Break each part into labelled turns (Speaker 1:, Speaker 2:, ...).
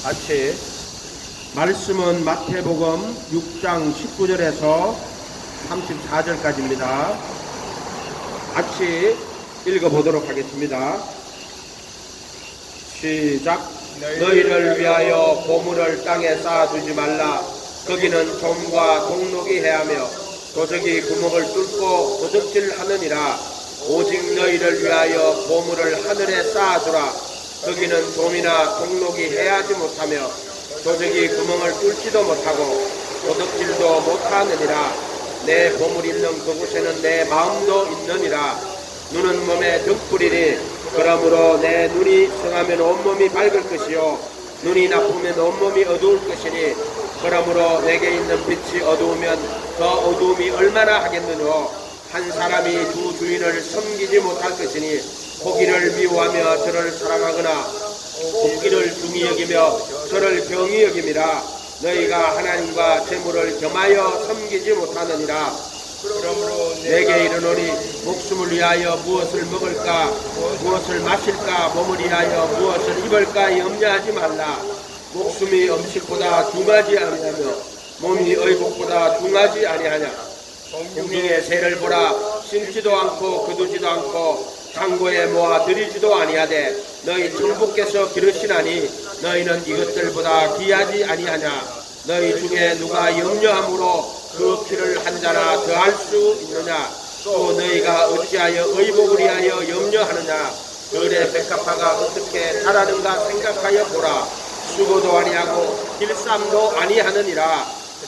Speaker 1: 같이 말씀은 마태복음 6장 19절에서 34절까지입니다. 같이 읽어보도록 하겠습니다. 시작. 너희를 위하여 보물을 땅에 쌓아두지 말라. 거기는 좀과 동록이 해하며 도적이 구멍을 뚫고 도적질하느니라. 오직 너희를 위하여 보물을 하늘에 쌓아두라. 거기는 좀이나 동록이 해하지 못하며 도적이 구멍을 뚫지도 못하고 도둑질도 못하느니라. 내 보물 있는 그곳에는 내 마음도 있느니라. 눈은 몸에 등불이니 그러므로 내 눈이 성하면 온몸이 밝을 것이요 눈이 나쁘면 온몸이 어두울 것이니 그러므로 내게 있는 빛이 어두우면 더 어두움이 얼마나 하겠느뇨. 한 사람이 두 주인을 섬기지 못할 것이니 고기를 미워하며 저를 사랑하거나 고기를 중히 여기며 저를 병이 여김이라. 너희가 하나님과 재물을 겸하여 섬기지 못하느니라. 그러므로 내게 이르노니 목숨을 위하여 무엇을 먹을까 무엇을 마실까 몸을 위하여 무엇을 입을까 염려하지 말라. 목숨이 음식보다 중하지 아니하며 몸이 의복보다 중하지 아니하냐. 공중의 새를 보라. 심지도 않고 거두지도 않고 창고에 모아 들이지도 아니하되 너희 천부께서 기르시나니 너희는 이것들보다 귀하지 아니하냐. 너희 중에 누가 염려함으로 그 피를 한 자나 더할 수 있느냐. 또 너희가 어찌하여 의복을 위하여 염려하느냐. 들의 백합화가 어떻게 자라는가 생각하여 보라. 수고도 아니하고 길쌈도 아니하느니라.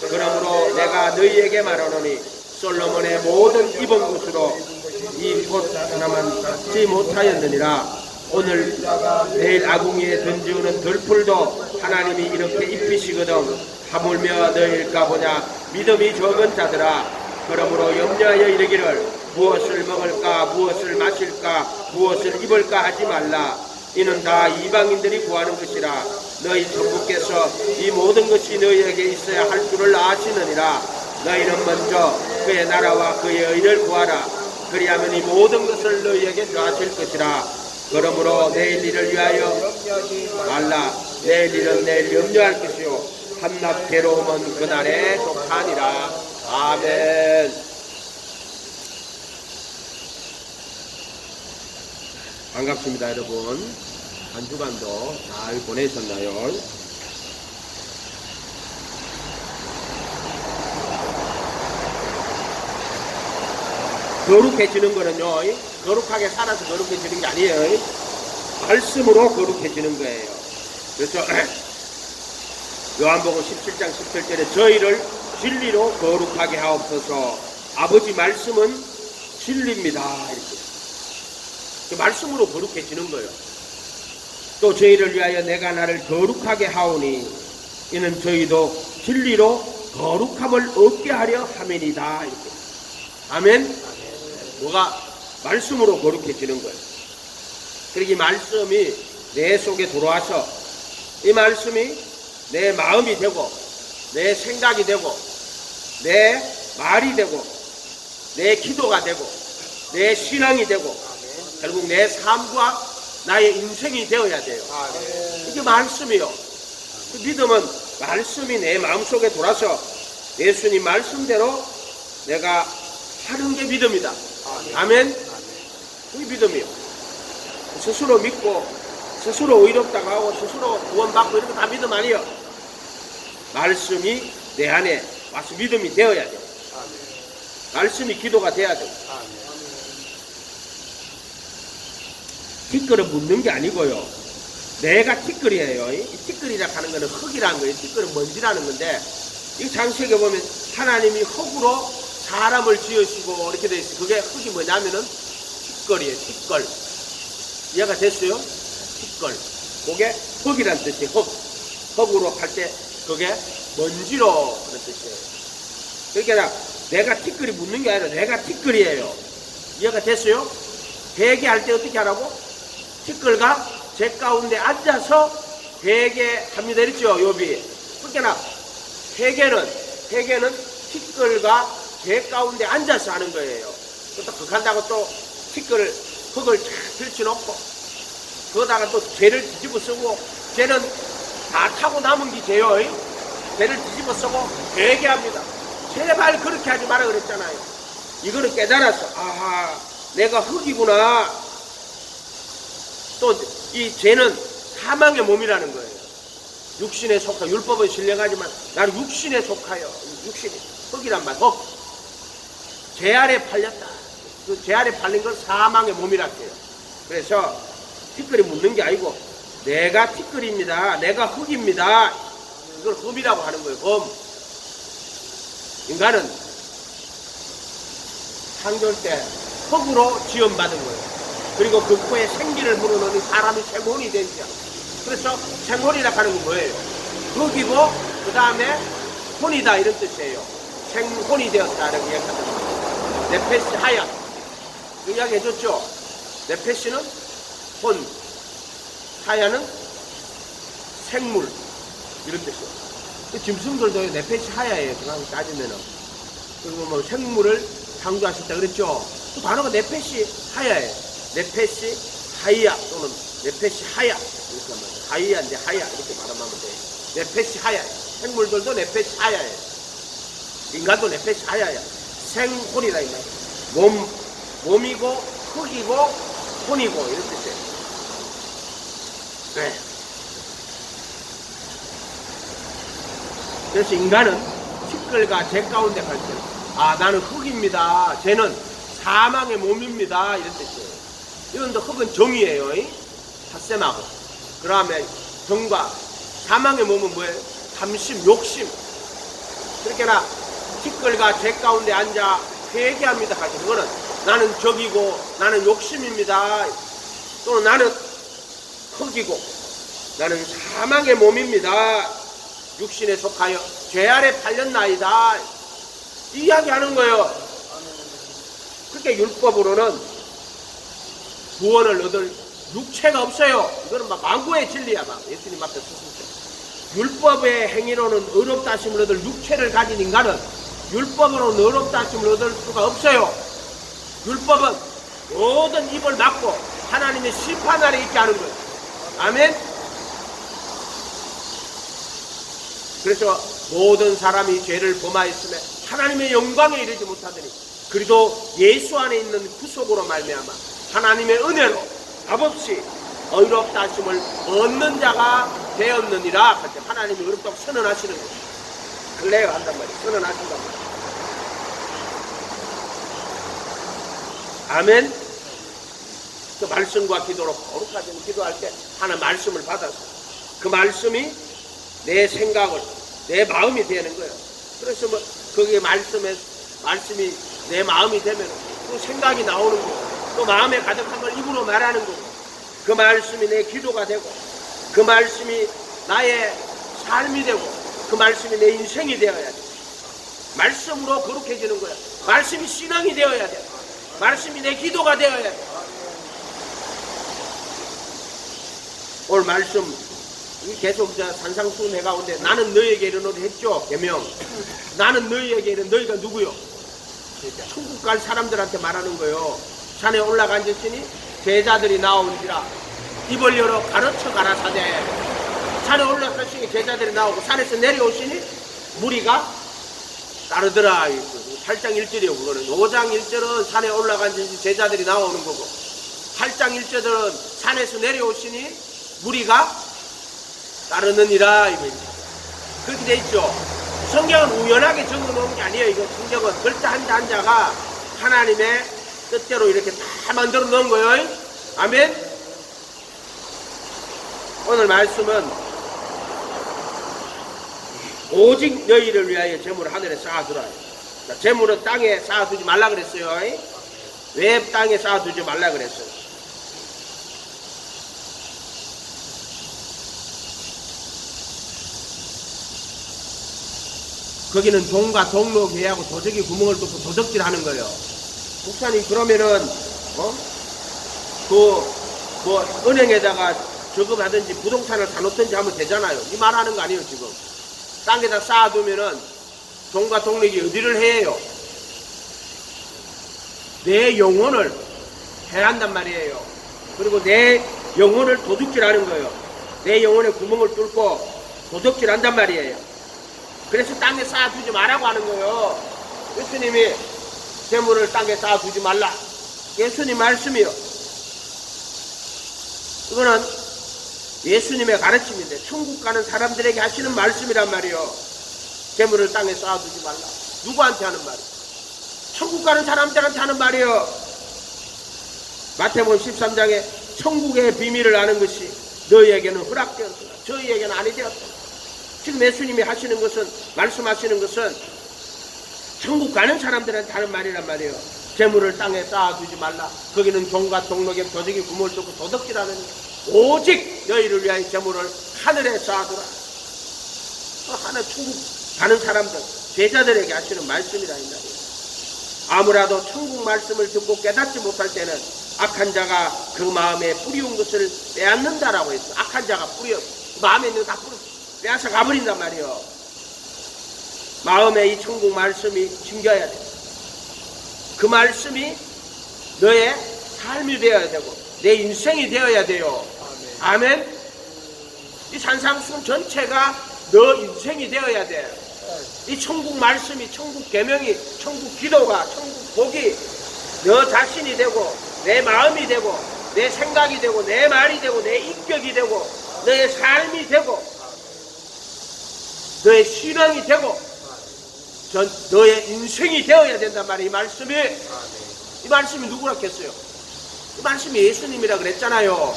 Speaker 1: 그러므로 내가 너희에게 말하노니 솔로몬의 모든 입은 것으로 이 꽃 하나만 갖지 못하였느니라. 오늘 내일 아궁이에 던지우는 들풀도 하나님이 이렇게 입히시거든 하물며 너희일까 보냐. 믿음이 적은 자들아. 그러므로 염려하여 이르기를 무엇을 먹을까 무엇을 마실까 무엇을 입을까 하지 말라. 이는 다 이방인들이 구하는 것이라. 너희 천부께서 이 모든 것이 너희에게 있어야 할 줄을 아시느니라. 너희는 먼저 그의 나라와 그의 의를 구하라. 그리하면 이 모든 것을 너희에게 더하실 것이라. 그러므로 내일 일을 위하여 말라. 내일 일은 내일 염려할 것이요 한낱 괴로움은 그날에 족하니라. 아멘. 반갑습니다 여러분. 한 주간도 잘 보내셨나요? 거룩해지는 거는요, 거룩하게 살아서 거룩해지는 게 아니에요. 말씀으로 거룩해지는 거예요. 그렇죠? 요한복음 17장 17절에 저희를 진리로 거룩하게 하옵소서. 아버지 말씀은 진리입니다. 이렇게. 그 말씀으로 거룩해지는 거예요. 또 저희를 위하여 내가 나를 거룩하게 하오니 이는 저희도 진리로 거룩함을 얻게 하려 함이니이다. 이렇게. 아멘. 뭐가 말씀으로 거룩해지는 거예요. 그러기 말씀이 내 속에 들어와서 이 말씀이 내 마음이 되고 내 생각이 되고 내 말이 되고 내 기도가 되고 내 신앙이 되고 결국 내 삶과 나의 인생이 되어야 돼요. 이게 말씀이요. 그 믿음은 말씀이 내 마음속에 돌아서 예수님 말씀대로 내가 하는 게 믿음이다. 아멘. 그게 믿음이요. 스스로 믿고 스스로 의롭다고 하고 스스로 구원받고 이런 거 다 믿음 아니에요. 말씀이 내 안에 와서 믿음이 되어야 돼요. 말씀이 기도가 돼야 돼요. 티끌은 묻는 게 아니고요. 내가 티끌이에요. 이 티끌이라고 하는 거는 흙이라는 거예요. 티끌은 먼지라는 건데 이 장식에 보면 하나님이 흙으로 사람을 지으시고 이렇게 돼 있어요. 그게 흙이 뭐냐면은 티끌이에요. 티끌. 이해가 됐어요? 티끌. 그게 흙이란 뜻이에요. 흙. 흙으로 할 때 그게 먼지로 그런 뜻이에요. 그러니까 내가 티끌이 묻는 게 아니라 내가 티끌이에요. 이해가 됐어요? 회개할 때 어떻게 하라고? 티끌과 제 가운데 앉아서 회개합니다. 이랬죠, 욥이. 그러니까 회개는 티끌과 개 가운데 앉아서 하는 거예요. 또 그한다고 또 흙을 쫙 들쳐놓고 거기다가 또 죄를 뒤집어 쓰고 죄는 다 타고 남은 게 죄요. 죄를 뒤집어 쓰고 회개합니다. 제발 그렇게 하지 마라 그랬잖아요. 이거는 깨달았어. 아하, 내가 흙이구나. 또 이 죄는 사망의 몸이라는 거예요. 육신에 속하, 율법은 신령하지만 나는 육신에 속하여. 육신이 흙이란 말, 흙. 죄 아래 팔렸다. 그 죄 아래 팔린 건 사망의 몸이랄게요. 그래서 티끌이 묻는 게 아니고 내가 티끌입니다. 내가 흙입니다. 이걸 흠이라고 하는 거예요. 흠. 인간은 창조할 때 흙으로 지음받은 거예요. 그리고 그 코에 생기를 불어넣으니 사람이 생혼이 된지야. 그래서 생혼이라 하는 건 뭐예요? 흙이고 그 다음에 혼이다 이런 뜻이에요. 생혼이 되었다는 이야기합니다. 네페시 하야 이야기 해줬죠. 네페시는 혼, 하야는 생물 이런 뜻이에요. 그 짐승들도 네페시 하야예요. 그냥 따지면은. 그리고 뭐 생물을 창조하셨다 그랬죠. 그 단어가 네페시 하야예요. 네페시 하야 또는 네페시 하야 이렇게 말해요. 하야인데 하야 이렇게 말하면 돼요. 네페시 하야. 생물들도 네페시 하야예요. 인간도 네페시 하야야. 생혼이다 이 말이에요. 몸이고 흙이고 혼이고 이런 뜻이에요. 네. 그래서 인간은 티끌과 재 가운데 갈 때, 아, 나는 흙입니다. 쟤는 사망의 몸입니다. 이런 뜻이에요. 이런데 흙은 정이에요. 핫셈하고. 그 다음에 정과 사망의 몸은 뭐예요? 탐심, 욕심. 그렇게나 티끌과 재 가운데 앉아 회개합니다. 그거는 나는 적이고 나는 욕심입니다. 또는 나는 흙이고 나는 사망의 몸입니다. 육신에 속하여 죄 아래 팔렸나이다. 이야기하는 거예요. 그렇게 율법으로는 구원을 얻을 육체가 없어요. 이거는 막 망고의 진리야. 막 예수님 앞에 서서 율법의 행위로는 의롭다 하심을 얻을 육체를 가진 인간은 율법으로는 의롭다 하심을 얻을 수가 없어요. 율법은 모든 입을 막고 하나님의 심판 아래 있게 하는 거예요. 아멘. 그래서 모든 사람이 죄를 범하였으며 하나님의 영광에 이르지 못하더니 그리도 예수 안에 있는 구속으로 말미암아 하나님의 은혜로 값없이 의롭다 하심을 얻는 자가 되었느니라. 하나님이 의롭다고 선언하시는 거예요. 클레어 한단 말이에요. 선언하신단 말이에요. 아멘. 그 말씀과 기도로 거룩하게 기도할 때 하나 말씀을 받아서 그 말씀이 내 생각을, 내 마음이 되는 거예요. 그래서 뭐 거기에 말씀이 내 마음이 되면 또 생각이 나오는 거고 또 마음에 가득한 걸 입으로 말하는 거고 그 말씀이 내 기도가 되고 그 말씀이 나의 삶이 되고 그 말씀이 내 인생이 되어야 돼. 말씀으로 거룩해지는 거야. 말씀이 신앙이 되어야 돼. 말씀이 내 기도가 되어야 돼. 오늘 말씀 계속 산상수훈 해가운데 나는 너희에게 이르노니 했죠. 계명. 나는 너희에게 이르 너희가 누구요? 천국 갈 사람들한테 말하는 거예요. 산에 올라가 앉았으니 제자들이 나오니라 입을 열어 가르쳐 가라사대. 산에 올라갔으니 제자들이 나오고 산에서 내려오시니 무리가 따르더라. 8장 1절이요. 그거는 5장 1절은 산에 올라가 앉으니 제자들이 나오는 거고 8장 1절은 산에서 내려오시니 무리가 따르느니라. 이거 그렇게 돼 있죠. 성경은 우연하게 적어놓은 게 아니에요. 이거 성경은 글자 한자 한자가 하나님의 뜻대로 이렇게 다 만들어 놓은 거예요. 아멘. 오늘 말씀은 오직 너희를 위하여 재물을 하늘에 쌓아두라. 재물은 땅에 쌓아두지 말라 그랬어요. 왜 땅에 쌓아두지 말라 그랬어요? 거기는 동과 동록회하고 도적이 구멍을 뚫고 도적질 하는 거예요. 목사님 그러면은 은행에다가 저금하든지 부동산을 사놓든지 하면 되잖아요. 이 말하는 거 아니에요. 지금 땅에다 쌓아두면은 동과 동록이 어디를 해요? 내 영혼을 해한단 말이에요. 그리고 내 영혼을 도둑질하는 거예요. 내 영혼에 구멍을 뚫고 도둑질한단 말이에요. 그래서 땅에 쌓아두지 말라고 하는 거예요. 예수님이 재물을 땅에 쌓아두지 말라. 예수님 말씀이요. 이거는 예수님의 가르침인데 천국 가는 사람들에게 하시는 말씀이란 말이요. 재물을 땅에 쌓아두지 말라. 누구한테 하는 말이에요? 천국 가는 사람들한테 하는 말이요. 마태복음 13장에 천국의 비밀을 아는 것이 너희에게는 허락되었으나 저희에게는 아니 되었다. 지금 예수님이 하시는 것은, 말씀하시는 것은 천국 가는 사람들한테 하는 말이란 말이에요. 재물을 땅에 쌓아두지 말라. 거기는 종과 동록에 도적이 구멍을 뚫고 도둑질하는, 오직 너희를 위하여 재물을 하늘에 쌓아두라. 하늘 천국 가는 사람들, 제자들에게 하시는 말씀이라 이 말이에요. 아무라도 천국 말씀을 듣고 깨닫지 못할 때는 악한 자가 그 마음에 뿌리운 것을 빼앗는다라고 했어. 악한 자가 마음에 있는 거 다 빼앗아 가버린단 말이에요. 마음에 이 천국 말씀이 심겨야 돼. 그 말씀이 너의 삶이 되어야 되고 내 인생이 되어야 돼요. 아멘. 이 산상수훈 전체가 너 인생이 되어야 돼. 이 천국 말씀이, 천국 계명이, 천국 기도가, 천국 복이 너 자신이 되고 내 마음이 되고 내 생각이 되고 내 말이 되고 내 인격이 되고 너의 삶이 되고 너의 신앙이 되고 너의 인생이 되어야 된단 말이에요. 이 말씀이 누구라 했어요? 이 말씀이 예수님이라 그랬잖아요.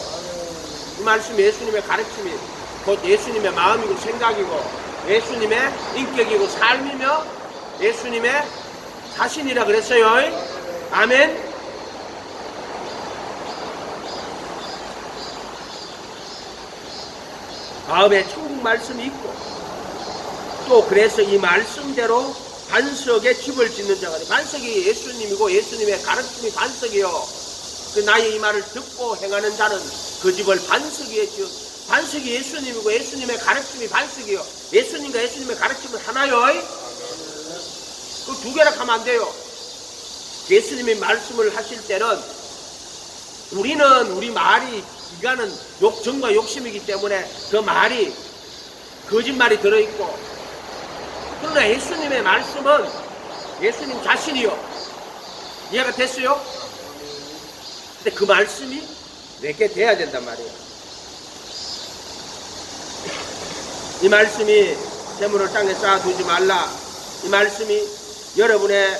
Speaker 1: 이 말씀이 예수님의 가르침이 곧 예수님의 마음이고 생각이고 예수님의 인격이고 삶이며 예수님의 자신이라 그랬어요. 아멘. 마음에 천국 말씀이 있고 또 그래서 이 말씀대로 반석에 집을 짓는 자가 돼. 반석이 예수님이고 예수님의 가르침이 반석이요. 그 나의 이 말을 듣고 행하는 자는 그 집을 반석에 지어. 반석이 예수님이고 예수님의 가르침이 반석이요. 예수님과 예수님의 가르침은 하나요. 그 두 개라 하면 안 돼요. 예수님이 말씀을 하실 때는 우리 말이 이가는 정과 욕심이기 때문에 그 말이 거짓말이 들어있고, 그러나 예수님의 말씀은 예수님 자신이요. 이해가 됐어요? 근데 그 말씀이 내게 돼야 된단 말이에요. 이 말씀이 재물을 땅에 쌓아두지 말라. 이 말씀이 여러분의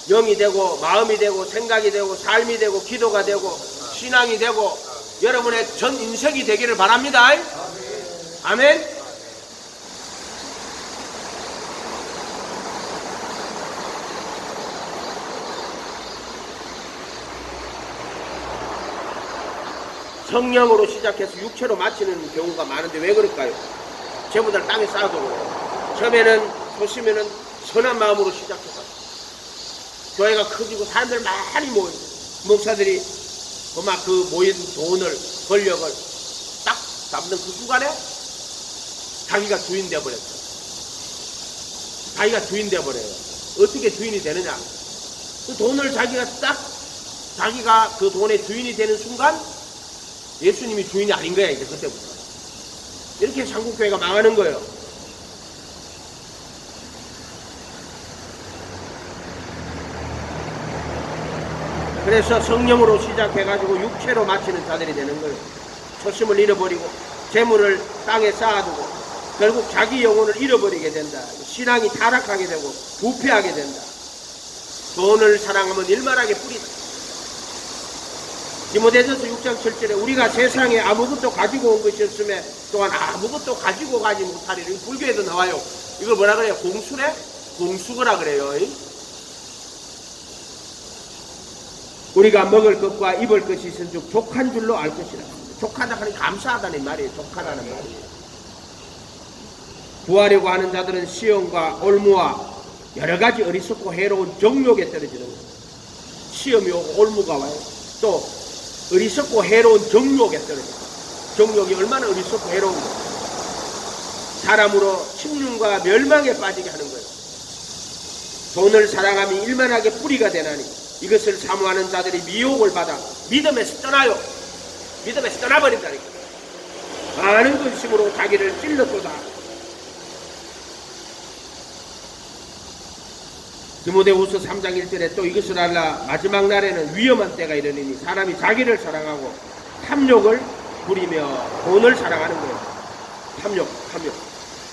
Speaker 1: 영이 되고 마음이 되고 생각이 되고 삶이 되고 기도가 되고 신앙이 되고 여러분의 전 인생이 되기를 바랍니다. 아멘. 성령으로 시작해서 육체로 마치는 경우가 많은데 왜 그럴까요? 재물을 땅에 쌓아두고 그래요. 처음에는 보시면은 선한 마음으로 시작해서 교회가 커지고 사람들 많이 모여요. 목사들이 막 그 모인 돈을 권력을 딱 잡는 그 순간에 자기가 주인 되어버렸어요. 자기가 주인 되어버려요. 어떻게 주인이 되느냐? 그 돈을 자기가 그 돈의 주인이 되는 순간 예수님이 주인이 아닌 거야. 이제 그때부터 이렇게 한국교회가 망하는 거예요. 그래서 성령으로 시작해가지고 육체로 마치는 자들이 되는 거예요. 초심을 잃어버리고 재물을 땅에 쌓아두고 결국 자기 영혼을 잃어버리게 된다. 신앙이 타락하게 되고 부패하게 된다. 돈을 사랑하면 일만하게 뿌리다. 디모데전서 6장 7절에 우리가 세상에 아무것도 가지고 온 것이 없으면 또한 아무것도 가지고 가지 못하리라. 불교에도 나와요. 이걸 뭐라 그래요? 공수래? 공수거라 그래요. 우리가 먹을 것과 입을 것이 있은즉 족한 줄로 알 것이라. 족하다 하니 감사하다는 말이에요. 족하다는 말이에요. 구하려고 하는 자들은 시험과 올무와 여러 가지 어리석고 해로운 정욕에 떨어지는 거예요. 시험이 오고 올무가 와요. 또 어리석고 해로운 정욕에 떨어져요. 정욕이 얼마나 어리석고 해로운 거예요. 사람으로 침륜과 멸망에 빠지게 하는 거예요. 돈을 사랑함이 일만하게 뿌리가 되나니 이것을 사모하는 자들이 미혹을 받아 믿음에서 떠나요. 믿음에서 떠나버린다니까. 많은 근심으로 자기를 찔렀도다. 디모데후서 3장 1절에 또 이것을 알라. 마지막 날에는 위험한 때가 이르리니 사람이 자기를 사랑하고 탐욕을 부리며 돈을 사랑하는 거예요. 탐욕.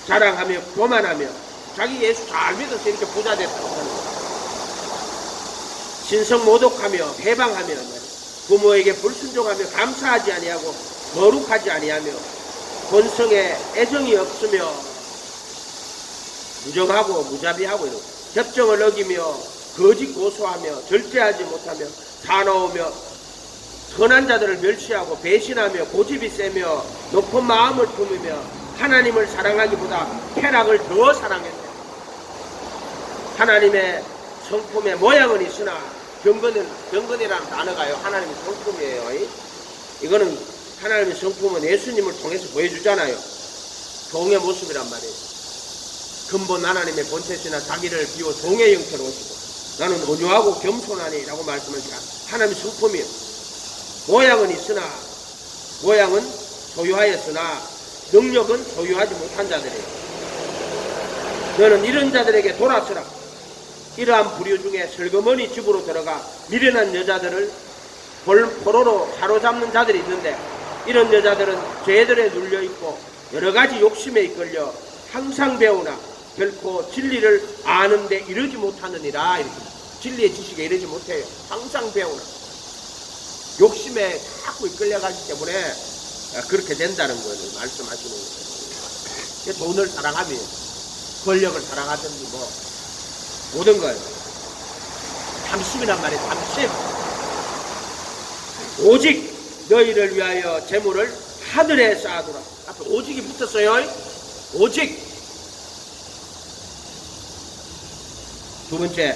Speaker 1: 자랑하며 교만하며 자기 예수 잘 믿어서 이렇게 부자 됐다고 하는 거예요. 신성 모독하며 해방하며 부모에게 불순종하며 감사하지 아니하고 거룩하지 아니하며 본성에 애정이 없으며 무정하고 무자비하고 이런 협정을 어기며 거짓 고소하며 절제하지 못하며 사나우며 선한 자들을 멸시하고 배신하며 고집이 세며 높은 마음을 품으며 하나님을 사랑하기보다 쾌락을 더 사랑했네. 하나님의 성품의 모양은 있으나 경건이라는 단어가요 하나님의 성품이에요. 이거는 하나님의 성품은 예수님을 통해서 보여주잖아요. 종의 모습이란 말이에요. 근본 하나님의 본체시나 자기를 비워 종의 형태로 오시고 나는 온유하고 겸손하니 라고 말씀하시니까 하나님의 성품이에요. 모양은 있으나 모양은 소유하였으나 능력은 소유하지 못한 자들이에요. 너는 이런 자들에게 돌아서라. 이러한 부류 중에 슬그머니 집으로 들어가 미련한 여자들을 포로로 사로잡는 자들이 있는데 이런 여자들은 죄들에 눌려있고 여러가지 욕심에 이끌려 항상 배우나 결코 진리를 아는데 이르지 못하느니라. 이렇게. 진리의 지식에 이르지 못해요. 항상 배우나 욕심에 자꾸 이끌려가기 때문에 그렇게 된다는 걸 말씀하시는 거예요. 돈을 사랑하며 권력을 사랑하든지 뭐 모든 걸 탐심이란 말이에요. 탐심. 오직 너희를 위하여 재물을 하늘에 쌓아두라. 앞에 오직이 붙었어요. 오직. 두 번째,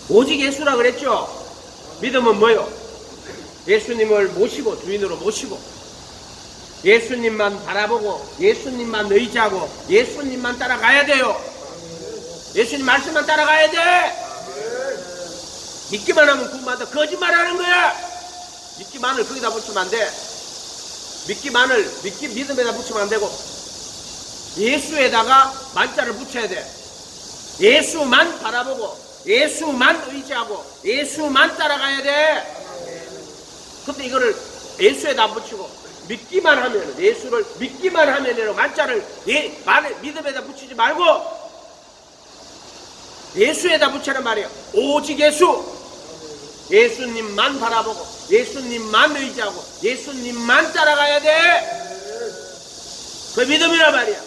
Speaker 1: 오직 예수라 그랬죠. 믿음은 뭐요? 예수님을 모시고 주인으로 모시고 예수님만 바라보고 예수님만 의지하고 예수님만 따라가야 돼요. 예수님 말씀만 따라가야 돼. 믿기만 하면 구원받아. 거짓말하는 거야. 믿기만을 거기다 붙이면 안 돼. 믿음에다 붙이면 안 되고 예수에다가 만자를 붙여야 돼. 예수만 바라보고 예수만 의지하고 예수만 따라가야 돼. 근데 이거를 예수에다 붙이고 믿기만 하면 예수를 믿기만 하면 만자를 믿음에다 붙이지 말고 예수에다 붙이란 말이에요. 오직 예수님만 바라보고 예수님만 의지하고 예수님만 따라가야 돼. 그 믿음이란 말이야.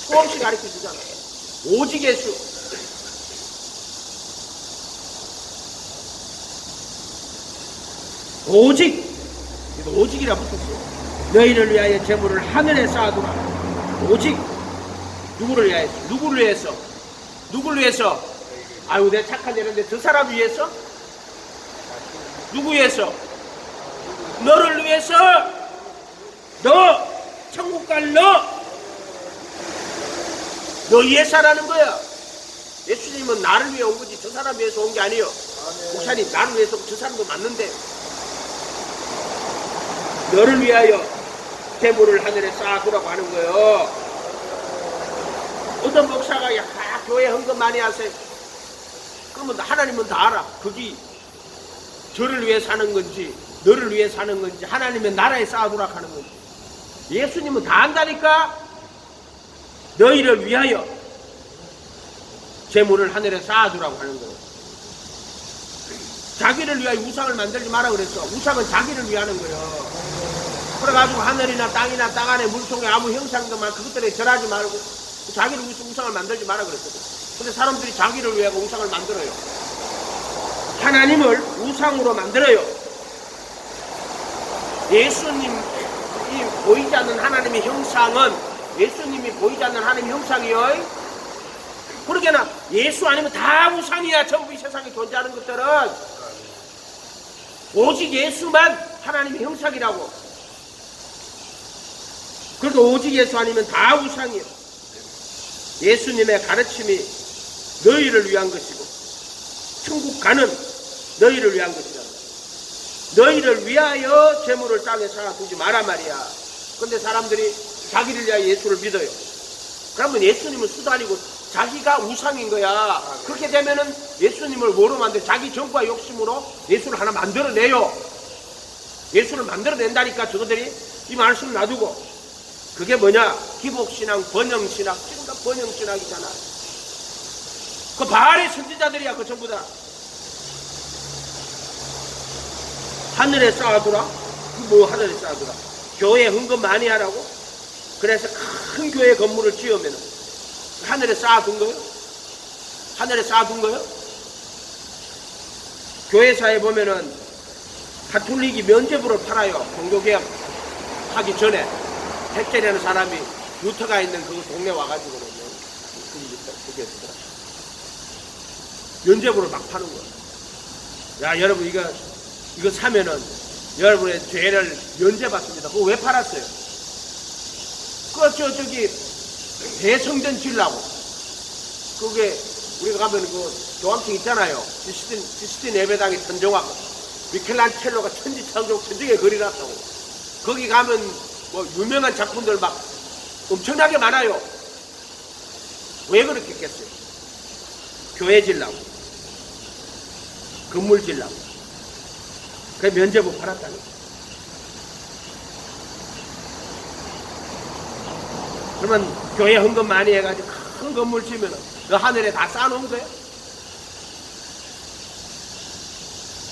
Speaker 1: 수없이 가르쳐 주잖아. 오직 예수. 오직이라 붙었어요. 너희를 위하여 재물을 하늘에 쌓아두라. 오직 누구를 위하여? 누구를 위해서? 누구를 위해서? 아유 내 착한 애인데 저 사람 위해서? 누구 위해서? 너를 위해서. 너 천국 갈 너 위해서 하라는 거야. 예수님은 나를 위해 온 거지 저 사람 위해서 온 게 아니에요. 목사님 나를 위해서 저 사람도 맞는데 너를 위하여 재물을 하늘에 쌓아두라고 하는 거예요. 어떤 목사가 교회 헌금 많이 하세요. 그러면 하나님은 다 알아. 그게 저를 위해 사는 건지 너를 위해 사는 건지 하나님의 나라에 쌓아두라고 하는 건지 예수님은 다 안다니까. 너희를 위하여 재물을 하늘에 쌓아두라고 하는 거예요. 자기를 위하여 우상을 만들지 마라 그랬어. 우상은 자기를 위하는 거예요. 그래가지고 하늘이나 땅이나 땅 안에 물속에 아무 형상도만 그것들에 절하지 말고 자기를 우상을 만들지 마라 그랬거든. 근데 사람들이 자기를 위하여 우상을 만들어요. 하나님을 우상으로 만들어요. 예수님이 보이지 않는 하나님의 형상은 예수님이 보이지 않는 하나님의 형상이요. 그러게나 예수 아니면 다 우상이야. 전부 이 세상에 존재하는 것들은 오직 예수만 하나님의 형상이라고. 그러니까 오직 예수 아니면 다 우상이에요. 예수님의 가르침이 너희를 위한 것이고 천국 가는 너희를 위한 것이다. 너희를 위하여 재물을 땅에 쌓아두지 마라 말이야. 근데 사람들이 자기를 위하여 예수를 믿어요. 그러면 예수님은 수단이고 자기가 우상인 거야. 그렇게 되면은 예수님을 뭐로 만들어? 자기 정과 욕심으로 예수를 하나 만들어내요. 예수를 만들어낸다니까 저들이. 이 말씀 놔두고 그게 뭐냐? 기복신앙, 번영신앙. 지금 다 번영신앙이잖아. 그 바알의 선지자들이야. 그 전부 다 하늘에 쌓아두라. 뭐 하늘에 쌓아두라? 교회 헌금 많이 하라고? 그래서 큰 교회 건물을 지으면 하늘에 쌓아둔 거예요? 하늘에 쌓아둔 거예요? 교회사에 보면은 가톨릭이 면죄부를 팔아요. 종교개혁 하기 전에 택제라는 사람이 루터가 있는 그 동네 와가지고는 면죄부를 막 파는 거예요. 야, 여러분 이거 사면은 여러분의 죄를 면제받습니다. 그거 왜 팔았어요? 저기 대성전 지으려고. 그게 우리가 가면 그 교황청 있잖아요. 시스틴 예배당의 천정학 미켈란첼로가 천지창조 천정에 그려놨다고. 거기 가면 뭐 유명한 작품들 막 엄청나게 많아요. 왜 그렇게 했겠어요? 교회 지으려고, 건물 지으려고. 그래 면제부 팔았다는 거예요. 그러면 교회 헌금 많이 해가지고 큰 건물 지으면 그 하늘에 다 쌓아놓은 거예요.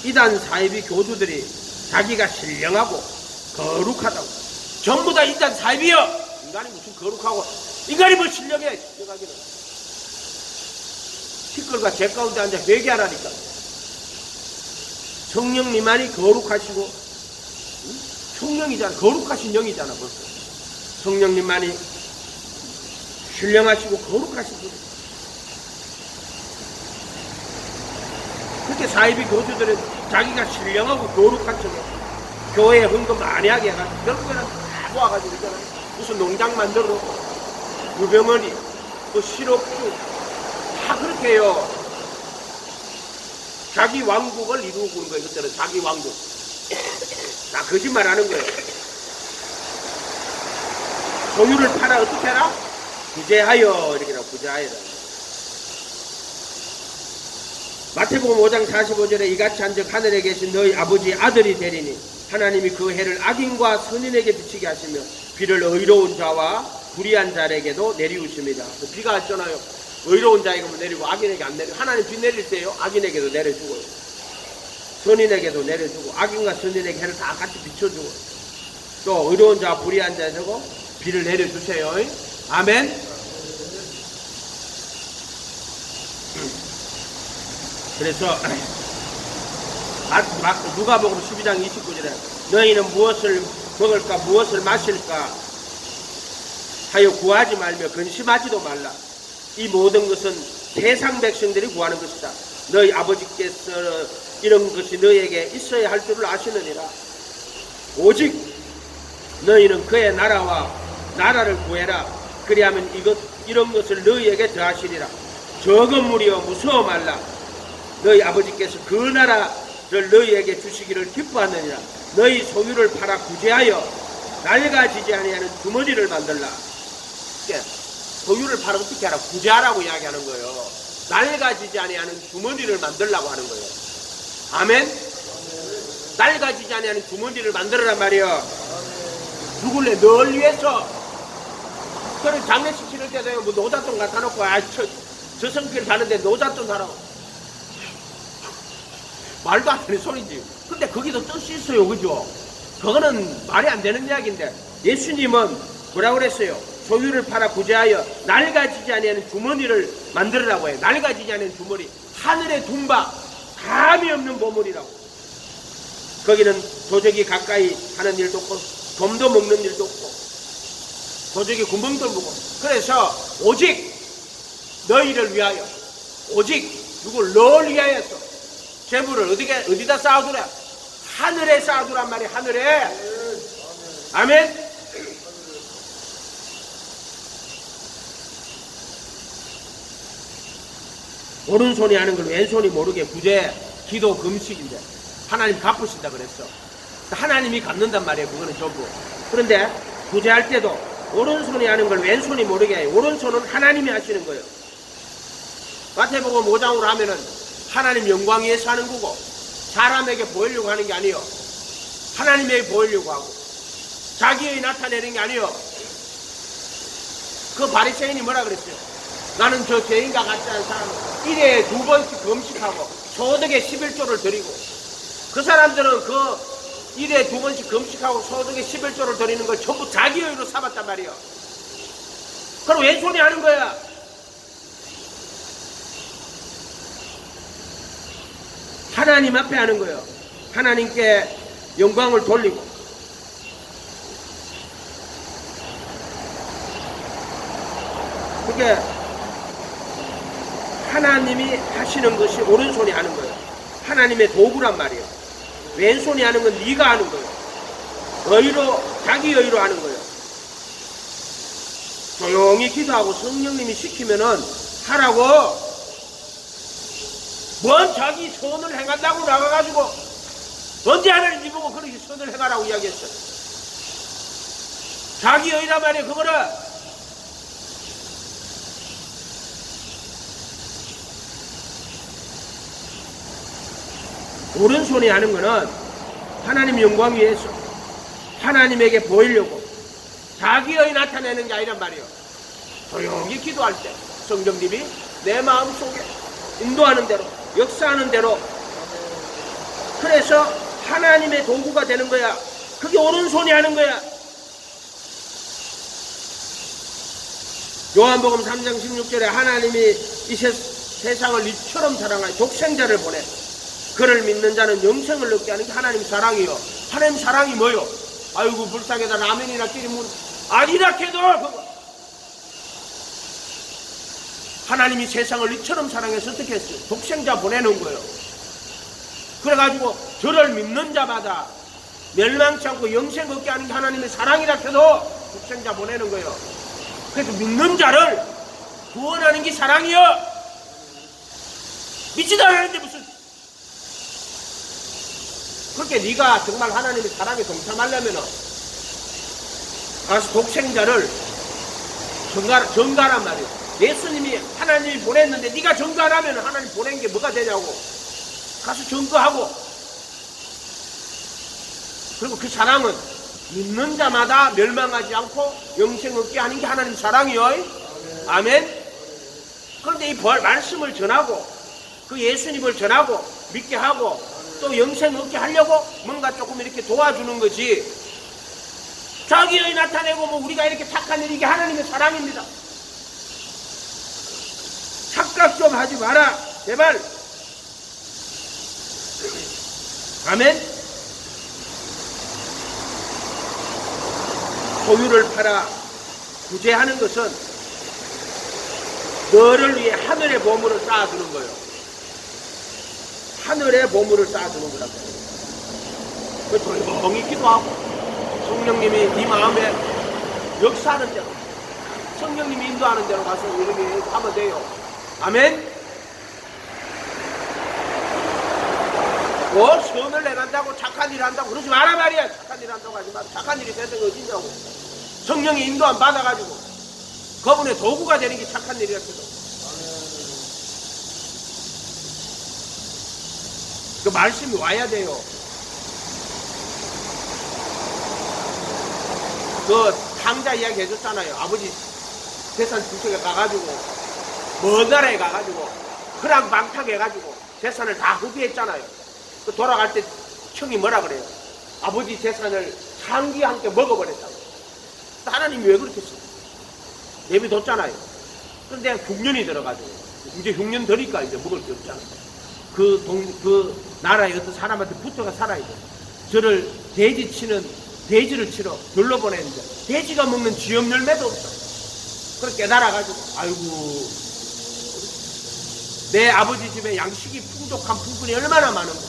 Speaker 1: 이단 사이비 교주들이 자기가 신령하고 거룩하다고. 전부 다 이단 사이비요. 인간이 무슨 거룩하고, 인간이 뭐 신령해. 신령하기는 티끌과 제 가운데 앉아 회개하라니까. 성령님만이 거룩하시고, 성령이잖아. 거룩하신 영이잖아 벌써. 성령님만이 신령하시고 거룩하신 분. 그렇게 사이비 교주들은 자기가 신령하고 거룩한 척해. 교회에 헌금 많이 하게 해가지고 결국에는 다 모아가지고 있잖아. 무슨 농장 만들어 놓고 유병원이 또 실업주 다 그렇게 해요. 자기 왕국을 이루고 있는 거예요. 그때는 자기 왕국. 다 거짓말 하는 거예요. 소유를 팔아 어떻게 하라? 부재하여. 이렇게 나와. 부재하여라. 마태복음 5장 45절에 이같이 한즉 하늘에 계신 너희 아버지 아들이 되리니 하나님이 그 해를 악인과 선인에게 비치게 하시며 비를 의로운 자와 불의한 자에게도 내리우십니다. 비가 왔잖아요. 의로운 자에게만 내리고 악인에게 안 내리고. 하나님 비 내릴 때요 악인에게도 내려주고요, 선인에게도 내려주고, 악인과 선인에게 해를 다 같이 비춰주고, 또 의로운 자와 불의한 자에게도 비를 내려주세요. 아멘. 그래서 누가복음 12장 29절에 너희는 무엇을 먹을까 무엇을 마실까 하여 구하지 말며 근심하지도 말라. 이 모든 것은 세상 백성들이 구하는 것이다. 너희 아버지께서 이런 것이 너희에게 있어야 할 줄을 아시느니라. 오직 너희는 그의 나라와 나라를 구해라. 그리하면 이런 것을 너희에게 더하시리라. 저 건물이여 무서워 말라. 너희 아버지께서 그 나라를 너희에게 주시기를 기뻐하느니라. 너희 소유를 팔아 구제하여 낡아지지 아니하는 주머니를 만들라. 소유를 팔아 어떻게 하라? 구제하라고 이야기하는 거예요. 낡아지지 아니하는 주머니를 만들라고 하는 거예요. 아멘? 낡아지지 아니하는 주머니를 만들어란 말이에요. 누굴래? 널 위해서. 그런 장례식 치를 때도 뭐 노잣돈 갖다 놓고 저 성길 가는데 노잣돈 하라고. 말도 안 되는 소리지. 근데 거기도 뜻이 있어요. 그죠? 그거는 말이 안 되는 이야기인데 예수님은 뭐라고 그랬어요? 소유를 팔아 구제하여 낡아지지 아니하는 주머니를 만들으라고 해요. 낡아지지 않는 주머니. 하늘에 둔 바 감이 없는 보물이라고. 거기는 도적이 가까이 하는 일도 없고 곰도 먹는 일도 없고 도적이 구멍도 보고. 그래서 오직 너희를 위하여, 오직 누굴? 널 위하여서 재물을 어디다 쌓아두라? 하늘에 쌓아두란 말이야. 하늘에. 아멘. 오른손이 하는 걸 왼손이 모르게 구제, 기도, 금식인데 하나님 갚으신다 그랬어. 하나님이 갚는단 말이에요. 그거는 전부. 그런데 구제할 때도 오른손이 하는 걸 왼손이 모르게 해요. 오른손은 하나님이 하시는 거예요. 마태복음 5장으로 하면은 하나님 영광 위해서 하는 거고 사람에게 보이려고 하는 게 아니요. 하나님에게 보이려고 하고 자기의 나타내는 게 아니요. 그 바리새인이 뭐라 그랬어요? 나는 저 죄인과 같지 않은 사람은 1회에 2번씩 금식하고 소득의 11조를 드리고 그 사람들은 그 1회에 2번씩 금식하고 소득의 11조를 드리는 걸 전부 자기 의로 삼았단 말이에요. 그럼 왼손이 하는 거야. 하나님 앞에 하는 거예요. 하나님께 영광을 돌리고 그게 하나님이 하시는 것이 오른손이 하는 거예요. 하나님의 도구란 말이에요. 왼손이 하는 건 네가 하는 거예요. 의로, 자기 의로 하는 거예요. 조용히 기도하고 성령님이 시키면은 하라고. 뭔 자기 선을 행한다고 나가가지고 언제 하나님 보고 그렇게 선을 행하라고 이야기했어요. 자기 의란 말이에요. 그거를 오른손이 하는 거는 하나님 영광 위해서 하나님에게 보이려고 자기의 나타내는 게 아니란 말이에요. 조용히 기도할 때 성령님이 내 마음속에 인도하는 대로 역사하는 대로 그래서 하나님의 도구가 되는 거야. 그게 오른손이 하는 거야. 요한복음 3장 16절에 하나님이 이 세상을 이처럼 사랑하여 독생자를 보내 그를 믿는 자는 영생을 얻게 하는 게 하나님 사랑이요. 하나님 사랑이 뭐요? 아이고 불쌍해다 라면이나 끓이면 아니라 해도 하나님이 세상을 이처럼 사랑해서 어떻게 했어요? 독생자 보내는 거예요. 그래가지고 저를 믿는 자마다 멸망치 않고 영생 얻게 하는 게 하나님의 사랑이라 해도 독생자 보내는 거예요. 그래서 믿는 자를 구원하는 게 사랑이요. 믿지도 않았는데 무슨 그렇게 네가 정말 하나님의 사랑에 동참하려면은 가서 독생자를 전가란 말이에요. 예수님이 하나님이 보냈는데 네가 전가하면 하나님 보낸 게 뭐가 되냐고 가서 전가하고 그리고 그 사랑은 믿는 자마다 멸망하지 않고 영생 얻게 하는 게 하나님 사랑이요. 아멘. 그런데 이 말씀을 전하고 그 예수님을 전하고 믿게 하고 또 영생 얻게 하려고 뭔가 조금 이렇게 도와주는 거지. 자기의 나타내고 뭐 우리가 이렇게 착한 일이 이게 하나님의 사랑입니다. 착각 좀 하지 마라. 제발. 아멘. 소유를 팔아 구제하는 것은 너를 위해 하늘의 보물을 쌓아두는 거예요. 하늘의 보물을 쌓아두는 거라고. 그 조용히 기도하고 성령님이 네 마음에 역사하는 대로 성령님이 인도하는 대로 가서 이렇게 하면 돼요. 아멘. 뭐 선을 내간다고 착한 일 한다고 그러지 마라 말이야. 착한 일 한다고 하지 마라. 착한 일이 세상에 어디냐고. 성령이 인도함 받아가지고 그분의 도구가 되는 게 착한 일이라 해도 그 말씀이 와야 돼요. 그 탕자 이야기 해줬잖아요. 아버지 재산 주택에 가가지고 먼 나라에 가가지고 허랑방탕 해가지고 재산을 다 후비했잖아요. 그 돌아갈 때 청이 뭐라 그래요? 아버지 재산을 상기 함께 먹어버렸다고. 하나님이 왜 그렇게 했어요? 내비뒀잖아요. 그런데 흉년이 들어가지고 이제 흉년 되니까 이제 먹을 게 없잖아요. 그 나라의 어떤 사람한테 붙어가 살아야 돼. 저를 돼지를 치러 돌려보냈는데 돼지가 먹는 쥐염 열매도 없어. 그걸 깨달아가지고 아이고 내 아버지 집에 양식이 풍족한 부분이 얼마나 많은가.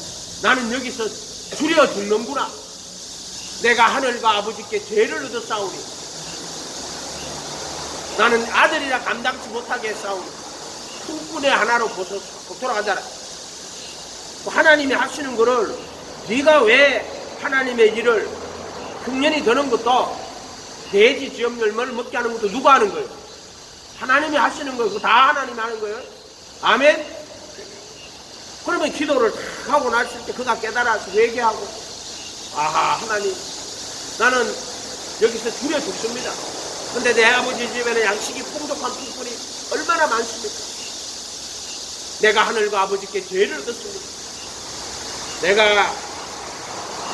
Speaker 1: 나는 여기서 줄여 죽는구나. 내가 하늘과 아버지께 죄를 얻어 싸우니 나는 아들이라 감당치 못하게 싸우니 품꾼의 하나로 벗어서 돌아간다라. 하나님이 하시는 거를 네가 왜 하나님의 일을 흉년이 드는 것도 돼지 쥐염 열매를 먹게 하는 것도 누가 하는 거예요? 하나님이 하시는 거예요. 그거 다 하나님이 하는 거예요. 아멘? 그러면 기도를 다 하고 났을 때 그가 깨달아서 회개하고, 아하, 하나님, 나는 여기서 줄여 죽습니다. 근데 내 아버지 집에는 양식이 풍족한 풍물이 얼마나 많습니까? 내가 하늘과 아버지께 죄를 졌습니다. 내가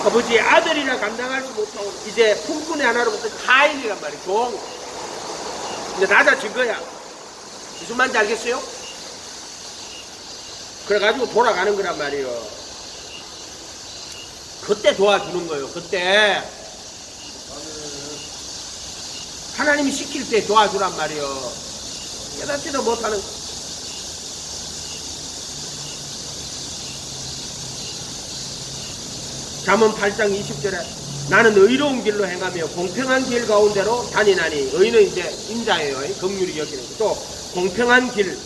Speaker 1: 아버지의 아들이라 감당하지 못하고 이제 품꾼의 하나로부터 가인이란 말이야. 종. 이제 낮아진 거야. 무슨 말인지 알겠어요? 그래가지고 돌아가는 거란 말이에요. 그때 도와주는 거예요. 그때 하나님이 시킬 때 도와주란 말이에요. 깨닫지도 못하는 거. 잠언 8장 20절에 나는 의로운 길로 행하며 공평한 길 가운데로 다니나니, 의는 이제 인자예요. 긍휼히 여기는 거. 또 공평한 길,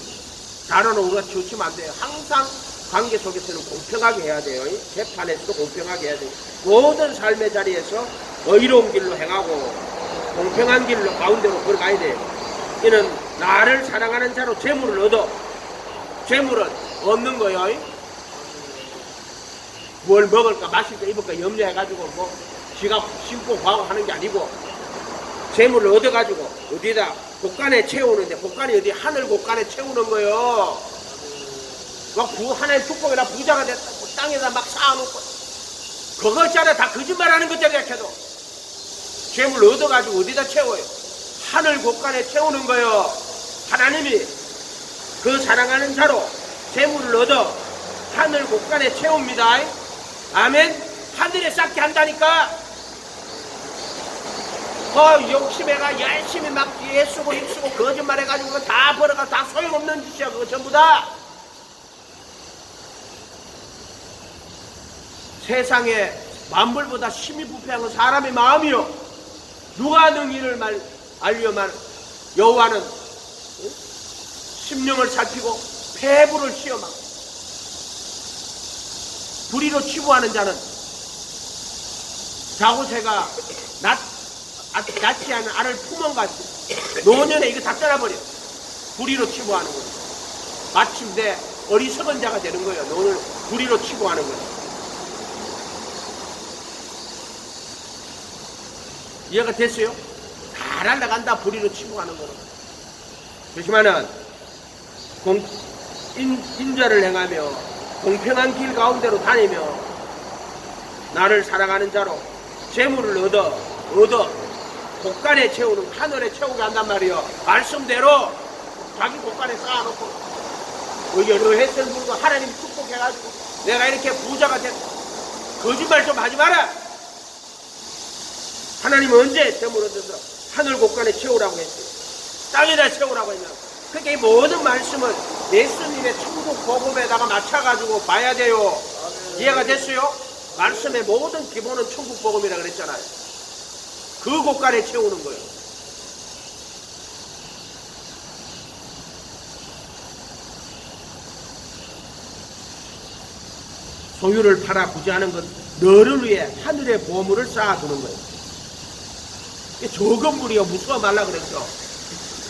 Speaker 1: 다른 우리가 치우치면 안 돼요. 항상 관계 속에서는 공평하게 해야 돼요. 재판에서도 공평하게 해야 돼요. 모든 삶의 자리에서 의로운 길로 행하고 공평한 길로 가운데로 걸어가야 돼요. 이는 나를 사랑하는 자로 재물을 얻어. 재물은 얻는 거예요. 뭘 먹을까 마실까 입을까 염려해가지고 뭐 지갑 신고 가고 하는 게 아니고, 재물을 얻어가지고 어디다 곳간에 채우는데, 곳간이 어디 하늘 곳간에 채우는 거요. 막 하나의 축복이나 부자가 됐다고 땅에다 막 쌓아놓고, 그것짜리 다 거짓말하는 것들이야. 해도 재물을 얻어가지고 어디다 채워요? 하늘 곳간에 채우는 거요. 하나님이 그 사랑하는 자로 재물을 얻어 하늘 곳간에 채웁니다. 아멘. 하늘에 쌓게 한다니까. 욕심해가 열심히 막 뒤에 쓰고 힘쓰고 거짓말해가지고 그거 다 벌어가 다 소용없는 짓이야. 그거 전부 다. 세상에 만물보다 심히 부패한 건 사람의 마음이요. 누가 능히를 알려만 여호와는 심령을 살피고 폐부를 시험하고, 불의로 치부하는 자는 자고새가 낳지 않은 알을 품은같이 노년에 이거 다 잘라버려. 불의로 치부하는 거예요. 마침내 어리석은 자가 되는 거예요. 노년 불의로 치부하는 거예요. 이해가 됐어요? 다 날라간다. 불의로 치부하는 거는. 그렇지만은 인자를 행하며 공평한 길 가운데로 다니며 나를 사랑하는 자로 재물을 얻어 곳간에 채우는, 하늘에 채우게 한단 말이요. 말씀대로 자기 곳간에 쌓아놓고 여러 햇살 불고 하나님 축복해가지고 내가 이렇게 부자가 됐다. 거짓말 좀 하지 마라. 하나님은 언제 재물 얻어서 하늘 곳간에 채우라고 했어요? 땅에다 채우라고 했냐고. 그러니까 이 모든 말씀은 예수님의 천국 복음에다가 맞춰가지고 봐야 돼요. 이해가 됐어요? 말씀의 모든 기본은 천국 복음이라 그랬잖아요. 그 곳간에 채우는 거예요. 소유를 팔아 구제하는 건 너를 위해 하늘의 보물을 쌓아두는 거예요. 적은 물이요. 무서워 말라 그랬죠.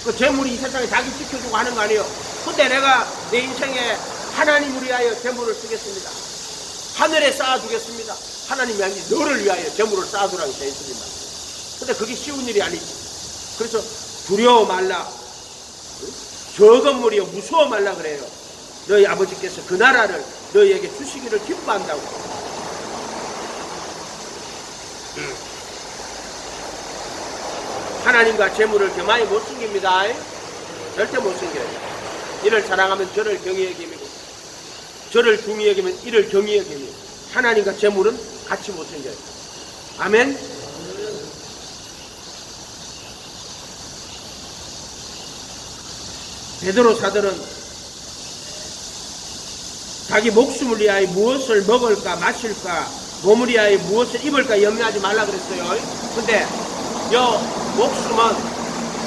Speaker 1: 그 재물이 이 세상에 자기 지켜주고 하는 거 아니에요. 근데 내가 내 인생에 하나님을 위하여 재물을 쓰겠습니다. 하늘에 쌓아두겠습니다. 하나님이 아니 너를 위하여 재물을 쌓아두라고 되어 있습니다. 근데 그게 쉬운 일이 아니지. 그래서 두려워 말라. 적은 물이요. 무서워 말라 그래요. 너희 아버지께서 그 나라를 너희에게 주시기를 기뻐한다고. 하나님과 재물을 겸하여 못 숨깁니다. 절대 못 숨겨요. 이를 사랑하면 저를 경히 여김이고 저를 중히 여기면 이를 경히 여김이고, 하나님과 재물은 같이 못 숨겨요. 아멘. 베드로 사도는 자기 목숨을 위하여 무엇을 먹을까 마실까 몸을 위하여 무엇을 입을까 염려하지 말라 그랬어요. 근데 목숨은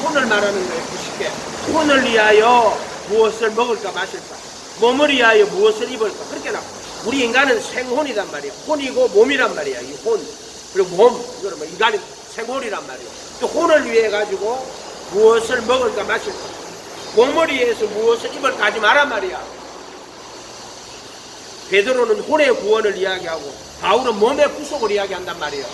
Speaker 1: 혼을 말하는 거예요. 쉽게 혼을 위하여 무엇을 먹을까 마실까, 몸을 위하여 무엇을 입을까. 그렇게 나와. 우리 인간은 생혼이란 말이에요. 혼이고 몸이란 말이야. 이 혼 그리고 몸, 이거는 뭐 인간이 생혼이란 말이에요. 또 혼을 위해 가지고 무엇을 먹을까 마실까. 공머리에서 무엇을 입을 가지 마란 말이야. 베드로는 혼의 구원을 이야기하고 바울은 몸의 구속을 이야기한단 말이에요.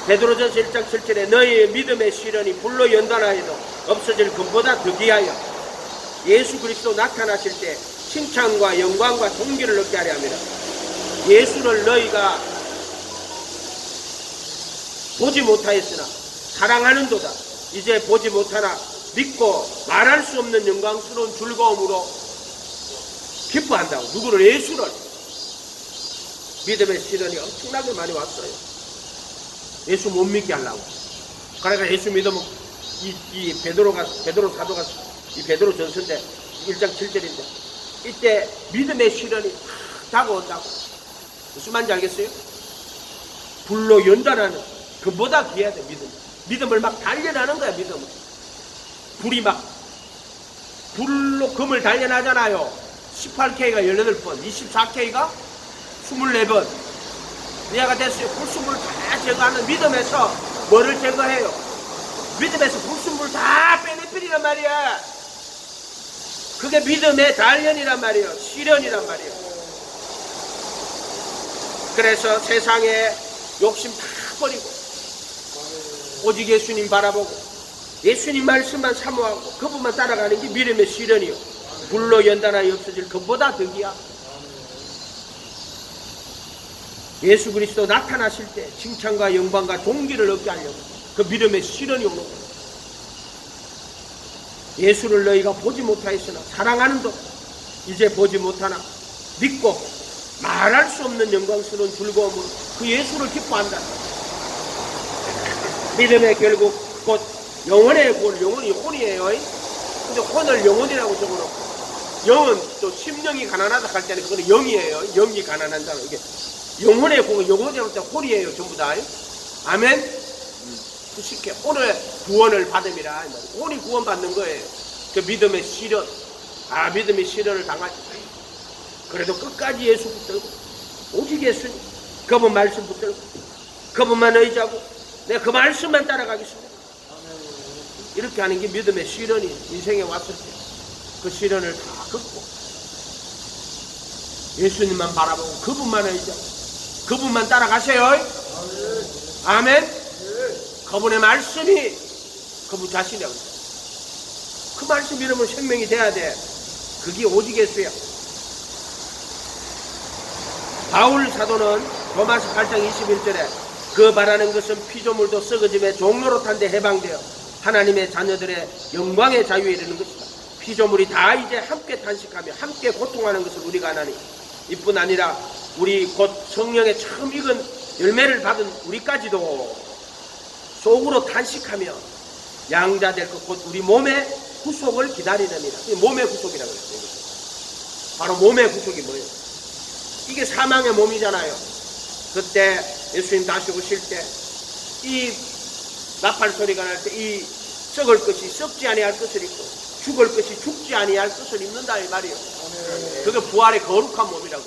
Speaker 1: 베드로전서 1장 7절에 너희의 믿음의 시련이 불로 연단하여도 없어질 것보다 득이하여 예수 그리스도 나타나실 때 칭찬과 영광과 존귀를 얻게 하려 함이라. 예수를 너희가 보지 못하였으나 사랑하는도다. 이제 보지 못하나 믿고 말할 수 없는 영광스러운 즐거움으로 기뻐한다고. 누구를? 예수를. 믿음의 시련이 엄청나게 많이 왔어요. 예수 못 믿게 하려고. 그러니까 예수 믿으면 이 베드로 사도가 이 베드로 전서인데 1장 7절인데 이때 믿음의 시련이 다가온다고. 무슨 말인지 알겠어요? 불로 연단하는 그보다 귀해야 돼. 믿음을 막 단련하는 거야. 믿음을. 불이 막 불로 금을 단련하잖아요. 18K가 18번, 24K가 24번. 내가 됐어요. 불순물 다 제거하는 믿음에서 뭐를 제거해요? 믿음에서 불순물 다 빼내버리란 말이야. 그게 믿음의 단련이란 말이에요. 시련이란 말이에요. 그래서 세상에 욕심 다 버리고 오직 예수님 바라보고 예수님 말씀만 사모하고 그분만 따라가는 게 믿음의 시련이요. 불로 연단하여 없어질 것보다 득이야. 예수 그리스도 나타나실 때 칭찬과 영광과 존귀를 얻게 하려고 그 믿음의 시련이 오는 거야. 예수를 너희가 보지 못하였으나 사랑하는도 이제 보지 못하나 믿고 말할 수 없는 영광스러운 즐거움으로 그 예수를 기뻐한다. 믿음의 결국 곧 영혼의 본, 영혼이 혼이에요. 근데 혼을 영혼이라고 적어놓고 영은 또 심령이 가난하다 할 때는 그거는 영이에요. 영이 가난한 자는 이게 영혼의 본, 영혼이라고 할 때 혼이에요. 전부 다. 아멘. 그 쉽게 혼의 구원을 받음이라. 혼이 구원받는 거예요. 그 믿음의 시련. 믿음의 시련을 당하지. 그래도 끝까지 예수 붙들고 오직 예수님 그분 말씀 붙들고 그분만 의지하고 내가 그 말씀만 따라가겠습니다. 이렇게 하는 게 믿음의 시련이 인생에 왔을 때 그 시련을 다 긋고 예수님만 바라보고 그분만 의지하고 그분만 따라가세요. 아멘. 그분의 말씀이 그분 자신이라고. 그 말씀 이름은 생명이 돼야 돼. 그게 오직 예수야. 바울 사도는 로마서 8장 21절에 그 바라는 것은 피조물도 썩어짐의 종로로 탄데 해방되어 하나님의 자녀들의 영광의 자유에 이르는 것이다. 피조물이 다 이제 함께 탄식하며 함께 고통하는 것을 우리가 아나니 이뿐 아니라 우리 곧 성령의 처음 익은 열매를 받은 우리까지도 속으로 탄식하며 양자 될 것 곧 우리 몸의 구속을 기다리느니라. 몸의 구속이라고 했어요. 바로 몸의 구속이 뭐예요? 이게 사망의 몸이잖아요. 그때 예수님 다시 오실 때 이 나팔 소리가 날 때 이 썩을 것이 썩지 아니할 것을 입고 죽을 것이 죽지 아니할 것을 입는다 이 말이에요. 그게 부활의 거룩한 몸이라고.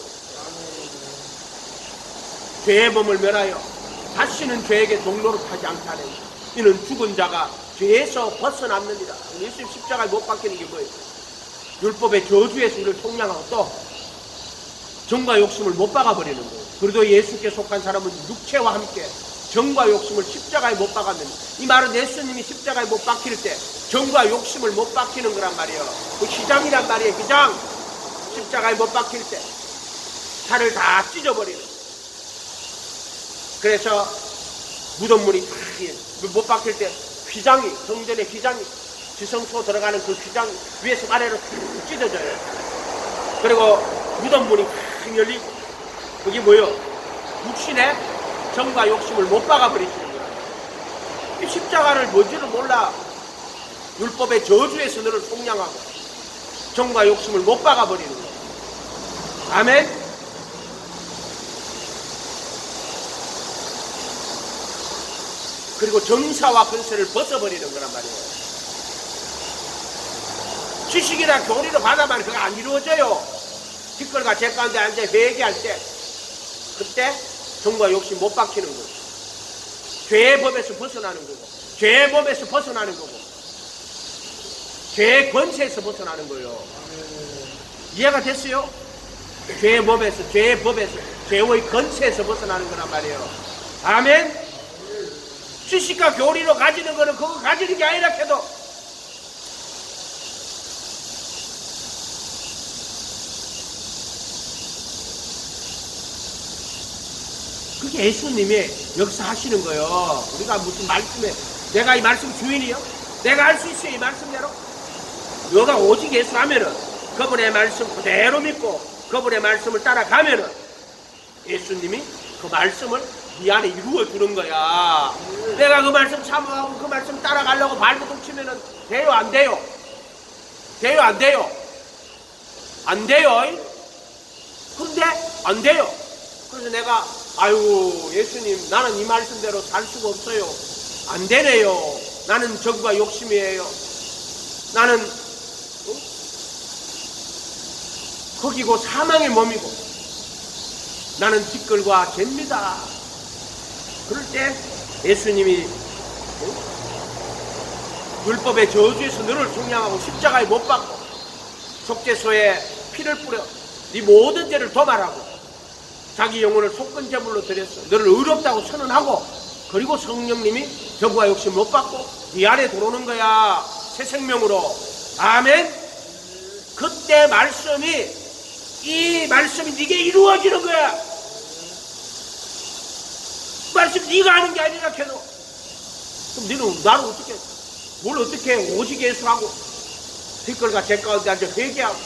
Speaker 1: 죄의 몸을 멸하여 다시는 죄에게 종로로 타지 않다네. 이는 죽은 자가 죄에서 벗어났느니라. 예수님 십자가에 못 박히는 게 뭐예요? 율법의 저주에서 우리를 속량하고 또 정과 욕심을 못 박아버리는 거예요. 그래도 예수께 속한 사람은 육체와 함께 정과 욕심을 십자가에 못 박았는데 이 말은 예수님이 십자가에 못 박힐 때 정과 욕심을 못 박히는 거란 말이에요. 그 휘장이란 말이에요. 휘장. 십자가에 못 박힐 때 살을 다 찢어버리는. 그래서 무덤문이 못 박힐 때 휘장이 성전의 휘장이 지성소 들어가는 그 휘장 위에서 아래로 찢어져요. 그리고 무덤문이 열리고 그게 뭐예요? 육신의 정과 욕심을 못 박아버리시는 거예요. 이 십자가를 뭔지를 몰라. 율법의 저주에서 너를 속량하고 정과 욕심을 못 박아버리는 거예요. 아멘. 그리고 정사와 권세를 벗어버리는 거란 말이에요. 지식이나 교리를 받아만 그거 안 이루어져요. 뒷걸과 제 가운데 앉아 회개할 때 그때 정과 욕심 못 박히는 거고 죄의 법에서 벗어나는 거고 죄의 법에서 벗어나는 거고 죄의 권세에서 벗어나는 거예요. 이해가 됐어요? 죄의 법에서, 죄의 권세에서 벗어나는 거란 말이에요. 아멘? 지식과 교리로 가지는 거는 그거 가지는 게 아니라 해도 그게 예수님이 역사하시는 거예요. 우리가 무슨 말씀에 내가 이 말씀 주인이요? 내가 할 수 있어요, 이 말씀대로? 너가 오직 예수라면은 그분의 말씀 그대로 믿고 그분의 말씀을 따라가면은 예수님이 그 말씀을 네 안에 이루어 주는 거야. 내가 그 말씀 참여하고 그 말씀 따라가려고 발버둥 치면은 돼요, 안 돼요? 돼요, 안 돼요? 안 돼요. 근데 안 돼요. 그래서 내가 아유 예수님 나는 이 말씀대로 살 수가 없어요. 안 되네요. 나는 적과 욕심이에요. 나는 거기고 사망의 몸이고 나는 티끌과 죄입니다. 그럴 때 예수님이 율법의 저주에서 너를 속량하고 십자가에 못 박고 속죄소에 피를 뿌려 네 모든 죄를 도말하고 자기 영혼을 속건제물로 드렸어. 너를 의롭다고 선언하고 그리고 성령님이 저주와 욕심 못 받고 네 안에 들어오는 거야. 새 생명으로. 아멘. 그때 이 말씀이 네게 이루어지는 거야. 말씀 네가 하는 게 아니라 해도 그럼 너는 나를 어떻게 뭘 어떻게 오직 예수하고 댓글과 제 가운데 앉아 회개하고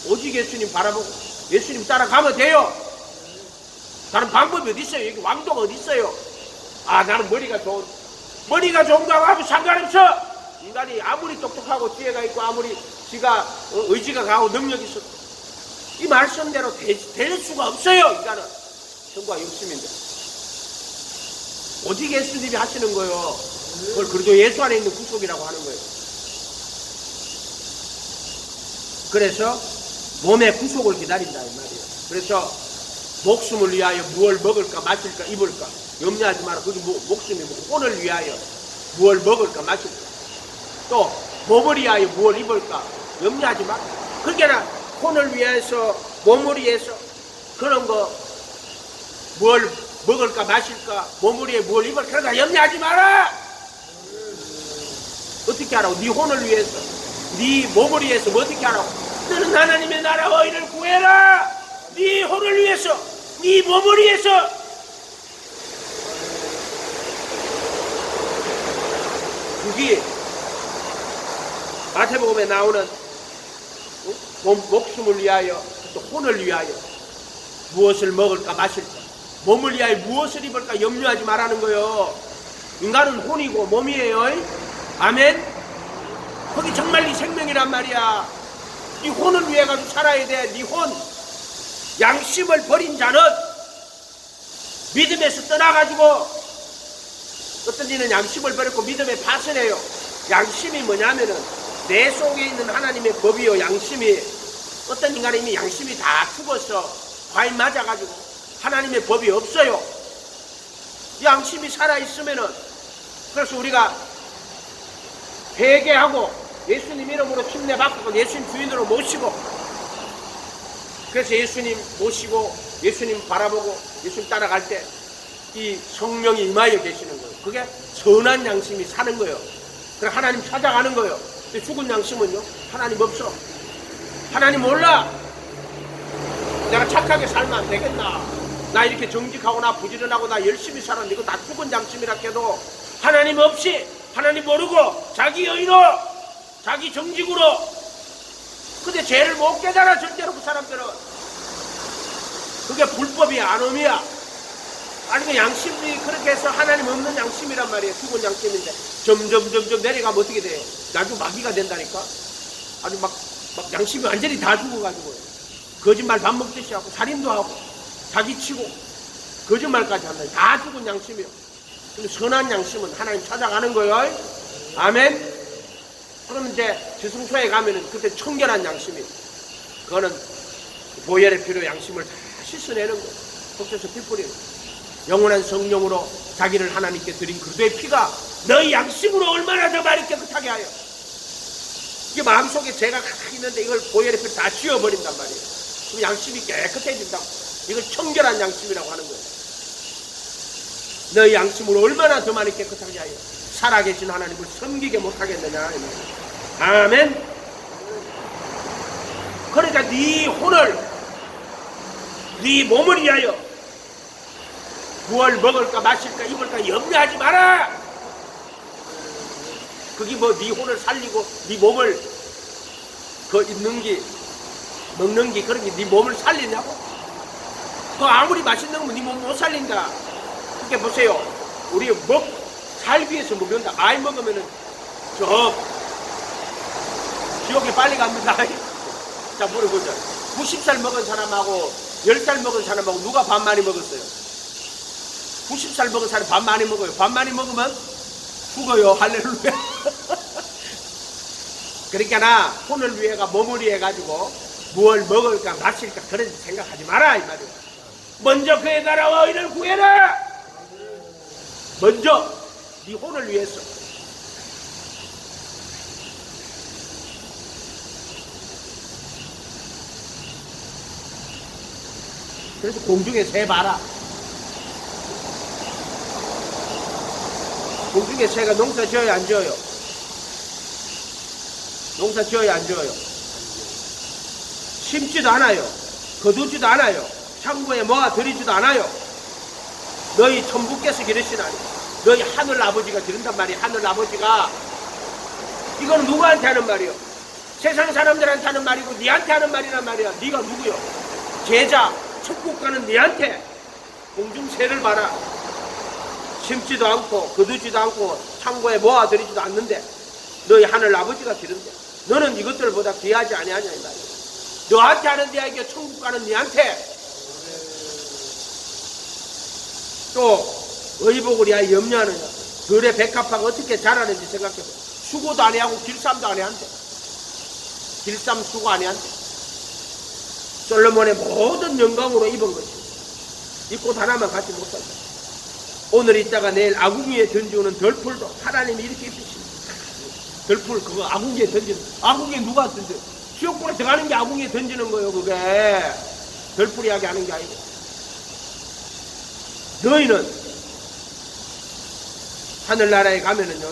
Speaker 1: 오직 예수님 바라보고 예수님 따라가면 돼요. 다른 방법이 어디 있어요? 여기 왕도가 어디 있어요? 아 나는 머리가 좋은가 하면 상관없어. 인간이 아무리 똑똑하고 지혜가 있고 아무리 지가 의지가 강하고 능력이 있어도 이 말씀대로 될 수가 없어요. 인간은 성과 욕심인데 오직 예수님이 하시는 거예요. 그걸 그래도 예수 안에 있는 구속이라고 하는 거예요. 그래서 몸의 구속을 기다린다 이 말이에요. 그래서 목숨을 위하여 무엇을 먹을까 마실까 입을까 염려하지 마라. 그게 목숨이 혼을 위하여 무엇을 먹을까 마실까 또 몸을 위하여 무엇을 입을까 염려하지 마라. 그게나 혼을 위해서 몸을 위해서 그런 거 뭘 먹을까 마실까 몸을 위해 무엇을 입을까 그런 거 염려하지 마라. 어떻게 하라고? 네 혼을 위해서 네 몸을 위해서 뭐 어떻게 하라고? 너는 하나님의 나라와 의를 구해라. 네 혼을 위해서 네 몸을 위해서. 그게 마태복음에 나오는 목숨을 위하여 또 혼을 위하여 무엇을 먹을까 마실까 몸을 위하여 무엇을 입을까 염려하지 말라는 거예요. 인간은 혼이고 몸이에요. 아멘. 거기 정말 네 생명이란 말이야. 네 혼을 위해 가지고 살아야 돼. 네 혼. 양심을 버린 자는 믿음에서 떠나가지고 어떤 이는 양심을 버렸고 믿음에 파선해요. 양심이 뭐냐면은 내 속에 있는 하나님의 법이요. 양심이 어떤 인간은 이미 양심이 다 죽어서 과인 맞아가지고 하나님의 법이 없어요. 양심이 살아있으면은 그래서 우리가 회개하고 예수님 이름으로 침례받고 예수님 주인으로 모시고 그래서 예수님 모시고 예수님 바라보고 예수님 따라갈 때 이 성령이 임하여 계시는 거예요. 그게 선한 양심이 사는 거예요. 그래 하나님 찾아가는 거예요. 근데 죽은 양심은요? 하나님 없어. 하나님 몰라. 내가 착하게 살면 안 되겠나? 나 이렇게 정직하고 나 부지런하고 나 열심히 살았는데 이거 다 죽은 양심이라 해도 하나님 없이 하나님 모르고 자기 여의로 자기 정직으로 근데 죄를 못 깨달아 절대로 그 사람들은. 그게 불법이야 안음이야. 아니면 양심이 그렇게 해서 하나님 없는 양심이란 말이에요. 죽은 양심인데 점점 내려가면 어떻게 돼요? 나중에 마귀가 된다니까. 아주 막 양심이 완전히 다 죽어가지고 거짓말 밥 먹듯이 하고 살인도 하고 사기치고 거짓말까지 한다. 다 죽은 양심이요. 근데 선한 양심은 하나님 찾아가는 거예요. 아멘. 그러면 이제 지성소에 가면은 그때 청결한 양심이 그거는 보혈의 피로 양심을 다 씻어내는 거예요. 속죄서 피 뿌리는 거예요. 영원한 성령으로 자기를 하나님께 드린 그리스도의 피가 너희 양심으로 얼마나 더 많이 깨끗하게 하여 이게 마음속에 죄가 가득 있는데 이걸 보혈의 다 지워버린단 말이에요. 그럼 양심이 깨끗해진다고. 이걸 청결한 양심이라고 하는 거예요. 너희 양심을 얼마나 더 많이 깨끗하게 하여 살아계신 하나님을 섬기게 못하겠느냐. 아멘. 그러니까 네 혼을, 네 몸을 위하여 무엇을 먹을까 마실까 입을까 염려하지 마라. 그게 뭐 네 혼을 살리고 네 몸을 먹는 게 그런 게 네 몸을 살리냐고? 그 아무리 맛있는 거면 네 몸 못 살린다. 그렇게 보세요. 우리 살 위해서 먹는다. 많이 먹으면은 지옥에 빨리 갑니다. 자, 물어보자. 90살 먹은 사람하고 10살 먹은 사람하고 누가 밥 많이 먹었어요? 90살 먹은 사람이 밥 많이 먹어요. 밥 많이 먹으면 죽어요. 할렐루야. 그러니까 나 혼을 위해가 몸을 위해 가지고 무엇을 먹을까 마실까 그런 생각하지 마라 이 말이야. 먼저 그의 나라와 의를 구해라. 먼저 네 혼을 위해서. 그래서 공중에 새 봐라. 공중에 새가 농사 지어요 안 지어요? 농사 지어요 안 지어요? 심지도 않아요. 거두지도 않아요. 창고에 모아 들이지도 않아요. 너희 천부께서 기르시나니 너희 하늘 아버지가 기른단 말이야. 하늘 아버지가. 이거는 누구한테 하는 말이요? 세상 사람들한테 하는 말이고 니한테 하는 말이란 말이야. 네가 누구요? 제자 천국 가는 니한테 공중 새를 봐라. 심지도 않고 거두지도 않고 창고에 모아 들이지도 않는데 너희 하늘 아버지가 기른대. 너는 이것들보다 귀하지 아니하냐 이 말이야. 너한테 하는 이야기가 천국 가는 니한테. 또 의복을 위하여 염려하느냐. 들의 백합화가 어떻게 자라는지 생각해봐. 수고도 안 해하고 길쌈도 안 해한대. 길쌈 수고 안 해한대. 솔로몬의 모든 영광으로 입은 것이 이 꽃 하나만 갖지 못한다. 오늘 있다가 내일 아궁이에 던지는 덜풀도 하나님이 이렇게 입히십니다. 덜풀 그거 아궁이에 던지는. 아궁이에 누가 던져? 지옥불에 들어가는 게 아궁이에 던지는 거예요. 그게 덜풀이 하게 하는 게 아니고. 너희는 하늘나라에 가면은요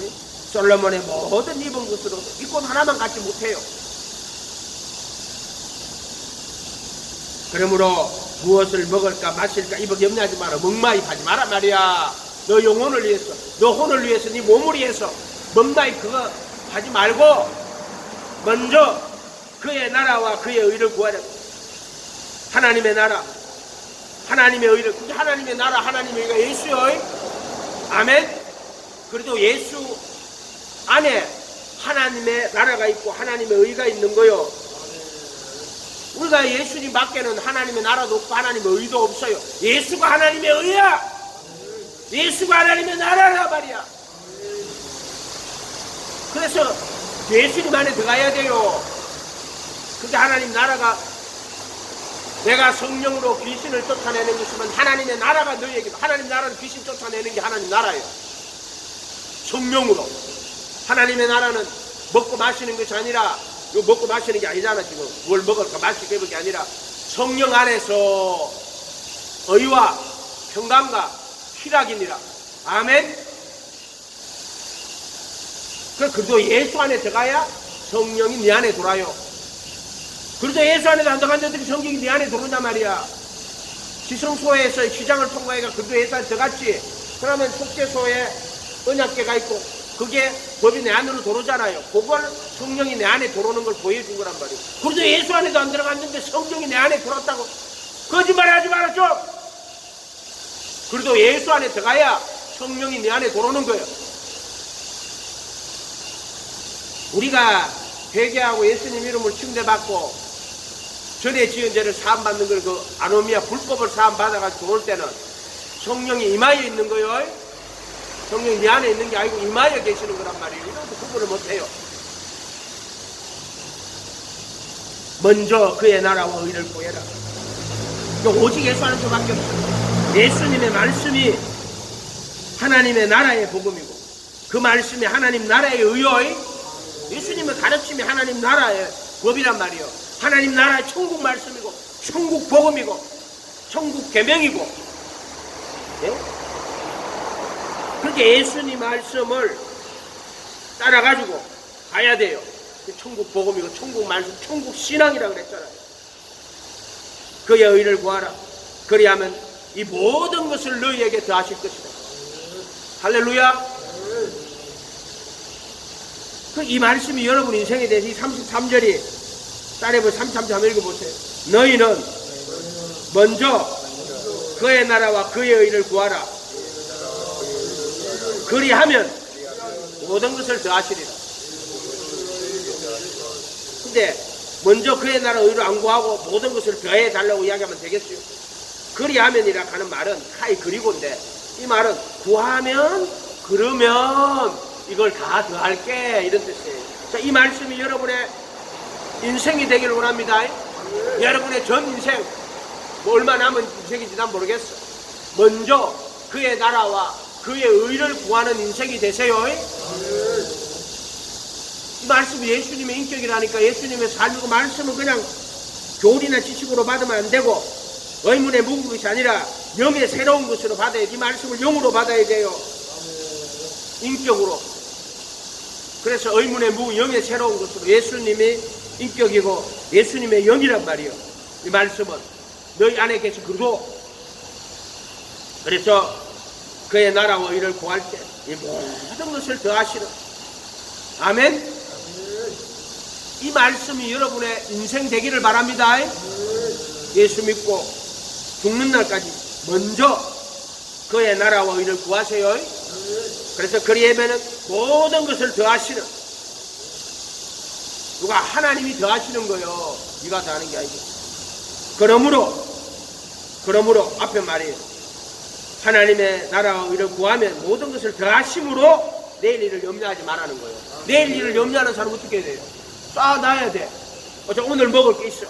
Speaker 1: 솔로몬의 모든 입은 것으로 이 꽃 하나만 갖지 못해요. 그러므로 무엇을 먹을까 마실까 입을 염려하지 마라. 먹마입하지 마라 말이야. 너 영혼을 위해서, 너 혼을 위해서, 네 몸을 위해서 먹마입 그거 하지 말고 먼저 그의 나라와 그의 의를 구하라. 하나님의 나라, 하나님의 의를. 그게 하나님의 나라, 하나님의 의가 예수요. 아멘. 그래도 예수 안에 하나님의 나라가 있고 하나님의 의가 있는 거요. 우리가 예수님 밖에는 하나님의 나라도 없고 하나님의 의도 없어요. 예수가 하나님의 의야. 예수가 하나님의 나라라 말이야. 그래서 예수님 안에 들어가야 돼요. 그게 하나님 나라가. 내가 성령으로 귀신을 쫓아내는 것이면 하나님의 나라가 너희에게. 하나님 나라는 귀신 쫓아내는 게 하나님 나라예요. 성령으로. 하나님의 나라는 먹고 마시는 것이 아니라, 이거 먹고 마시는 게 아니잖아 지금. 뭘 먹을까 마실까 입을 게 아니라 성령 안에서 의와 평강과 희락이니라. 아멘. 그래도 예수 안에 들어가야 성령이 네 안에 돌아요. 그래도 예수 안에 안 들어갔는데 성령이 네 안에 들어온단 말이야. 지성소에서 시장을 통과해가 그래도 예수 안에 들어갔지. 그러면 속죄소에 언약궤가 있고 그게 법이 내 안으로 들어오잖아요. 그걸 성령이 내 안에 들어오는 걸 보여준 거란 말이에요. 그래도 예수 안에도 안 들어갔는데 성령이 내 안에 들어왔다고 거짓말 하지 마라 좀. 그래도 예수 안에 들어가야 성령이 내 안에 들어오는 거예요. 우리가 회개하고 예수님 이름을 칭대받고 전에 지은 죄를 사함받는 걸 그 아노미아 불법을 사함받아가지고 들어올 때는 성령이 임하여 있는 거예요. 성령이 네 안에 있는 게 아니고 임하여 계시는 거란 말이에요. 이것도 구분을 못해요. 먼저 그의 나라와 의를 구해라. 오직 예수 하는 수밖에 없어요. 예수님의 말씀이 하나님의 나라의 복음이고 그 말씀이 하나님 나라의 의요. 예수님의 가르침이 하나님 나라의 법이란 말이요. 하나님 나라의 천국 말씀이고 천국 복음이고 천국 계명이고, 예? 그렇게 예수님 말씀을 따라가지고 가야 돼요. 천국 복음이고 천국 말씀, 천국 신앙이라고 그랬잖아요. 그의 의를 구하라. 그리하면 이 모든 것을 너희에게 더하실 것이다. 할렐루야. 이 말씀이 여러분 인생에 대해서 이 33절이 따라해보세요. 33절 한번 읽어보세요. 너희는 먼저 그의 나라와 그의 의를 구하라. 그리하면 모든 것을 더하시리라. 근데 먼저 그의 나라 의를 안 구하고 모든 것을 더해 달라고 이야기하면 되겠어요? 그리하면이라 하는 말은 카이 그리고인데, 이 말은 구하면 그러면 이걸 다 더할게 이런 뜻이에요. 자, 이 말씀이 여러분의 인생이 되기를 원합니다. 여러분의 전 인생, 뭐 얼마 남은 인생인지 난 모르겠어. 먼저 그의 나라와 그의 의를 구하는 인생이 되세요. 이 말씀이 예수님의 인격이라니까. 예수님의 삶이고, 말씀은 그냥 교리나 지식으로 받으면 안 되고 의문에 묵은 것이 아니라 영의 새로운 것으로 받아야지. 이 말씀을 영으로 받아야 돼요. 인격으로. 그래서 의문에 묵은 영의 새로운 것으로. 예수님이 인격이고 예수님의 영이란 말이에요. 이 말씀은 너희 안에 계신 그리고, 그래서 그의 나라와 의를 구할 때 이 모든 것을 더하시는, 아멘. 이 말씀이 여러분의 인생 되기를 바랍니다. 예수 믿고 죽는 날까지 먼저 그의 나라와 의를 구하세요. 그래서 그리하면은 모든 것을 더하시는, 누가? 하나님이 더하시는 거요. 네가 더하는 게 아니고. 그러므로 앞에 말이에요. 하나님의 나라와 의를 구하면 모든 것을 더하심으로 내일 일을 염려하지 말라는 거예요. 내일 일을 염려하는 사람은 어떻게 해야 돼요? 쌓아놔야 돼. 오늘 먹을 게 있어.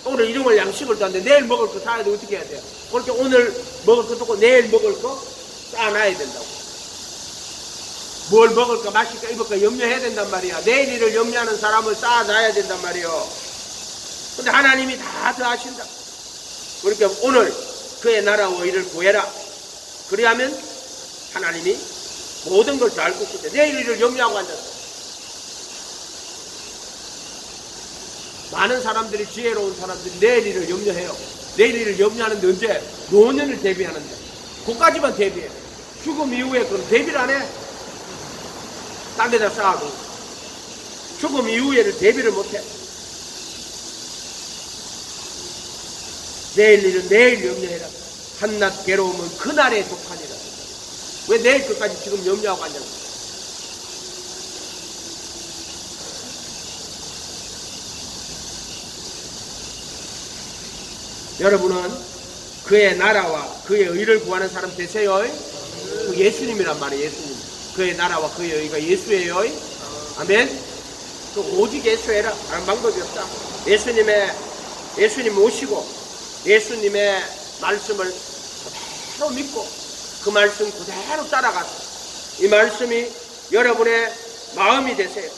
Speaker 1: 오늘 일용할 양식을 땄는데 내일 먹을 거 사야 돼. 어떻게 해야 돼요? 그렇게 오늘 먹을 거 두고 내일 먹을 거 쌓아놔야 된다고. 뭘 먹을까 마실까 입을까 염려해야 된단 말이야. 내일 일을 염려하는 사람을 쌓아놔야 된단 말이에요. 근데 하나님이 다 더하신다. 그러니까 오늘 그의 나라와 의를 구해라. 그리하면 하나님이 모든 걸 다 알 것인데, 내일 일을 염려하고 앉았어. 많은 사람들이, 지혜로운 사람들이 내일 일을 염려해요. 내일 일을 염려하는데 언제? 노년을 대비하는데. 그까지만 대비해. 죽음 이후에 그럼 대비를 안 해. 딴 데다 쌓아도. 죽음 이후에를 대비를 못해. 내일 일은 내일 염려해라. 한낱 괴로움은 그날의 독하니라. 왜 내일 끝까지 지금 염려하고 앉았어? 여러분은 그의 나라와 그의 의를 구하는 사람 되세요. 그 예수님이란 말이에요. 예수님. 그의 나라와 그의 의가 예수예요. 아멘. 그 오직 예수해라. 다른 방법이 없다. 예수님 모시고 예수님의 말씀을 그대로 믿고 그 말씀 그대로 따라가서 이 말씀이 여러분의 마음이 되세요.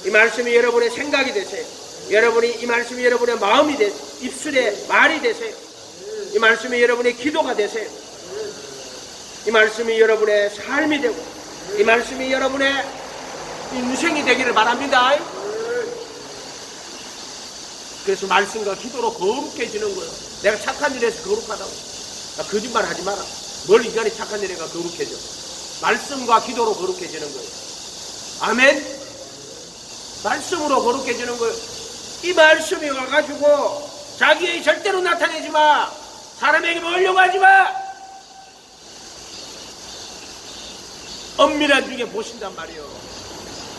Speaker 1: 이 말씀이 여러분의 생각이 되세요. 이 말씀이 여러분의 마음이 되세요. 입술의 말이 되세요. 이 말씀이 여러분의 기도가 되세요. 이 말씀이 여러분의 삶이 되고 이 말씀이 여러분의 인생이 되기를 바랍니다. 그래서 말씀과 기도로 거룩해지는 거예요. 내가 착한 일에서 거룩하다고. 거짓말 하지 마라. 뭘 인간이 착한 일에가 거룩해져. 말씀과 기도로 거룩해지는 거예요. 아멘. 말씀으로 거룩해지는 거예요. 이 말씀이 와가지고 자기의 절대로 나타내지 마. 사람에게 보려고 하지 마. 엄밀한 중에 보신단 말이에요.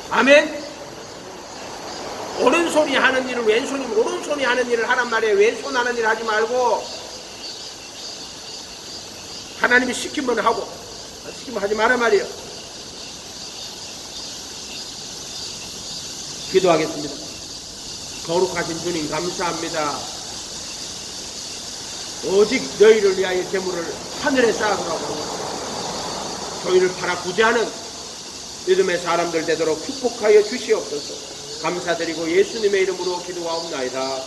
Speaker 1: 아멘. 오른손이 하는 일을 왼손이 오른손이 하는 일을 하란 말이에요. 왼손 하는 일을 하지 말고 하나님이 시키면 하고 안 시키면 하지 마란 말이에요. 기도하겠습니다. 거룩하신 주님 감사합니다. 오직 너희를 위하여 재물을 하늘에 쌓아두라고 저희를 팔아 구제하는 믿음의 사람들 되도록 축복하여 주시옵소서. 감사드리고 예수님의 이름으로 기도하옵나이다.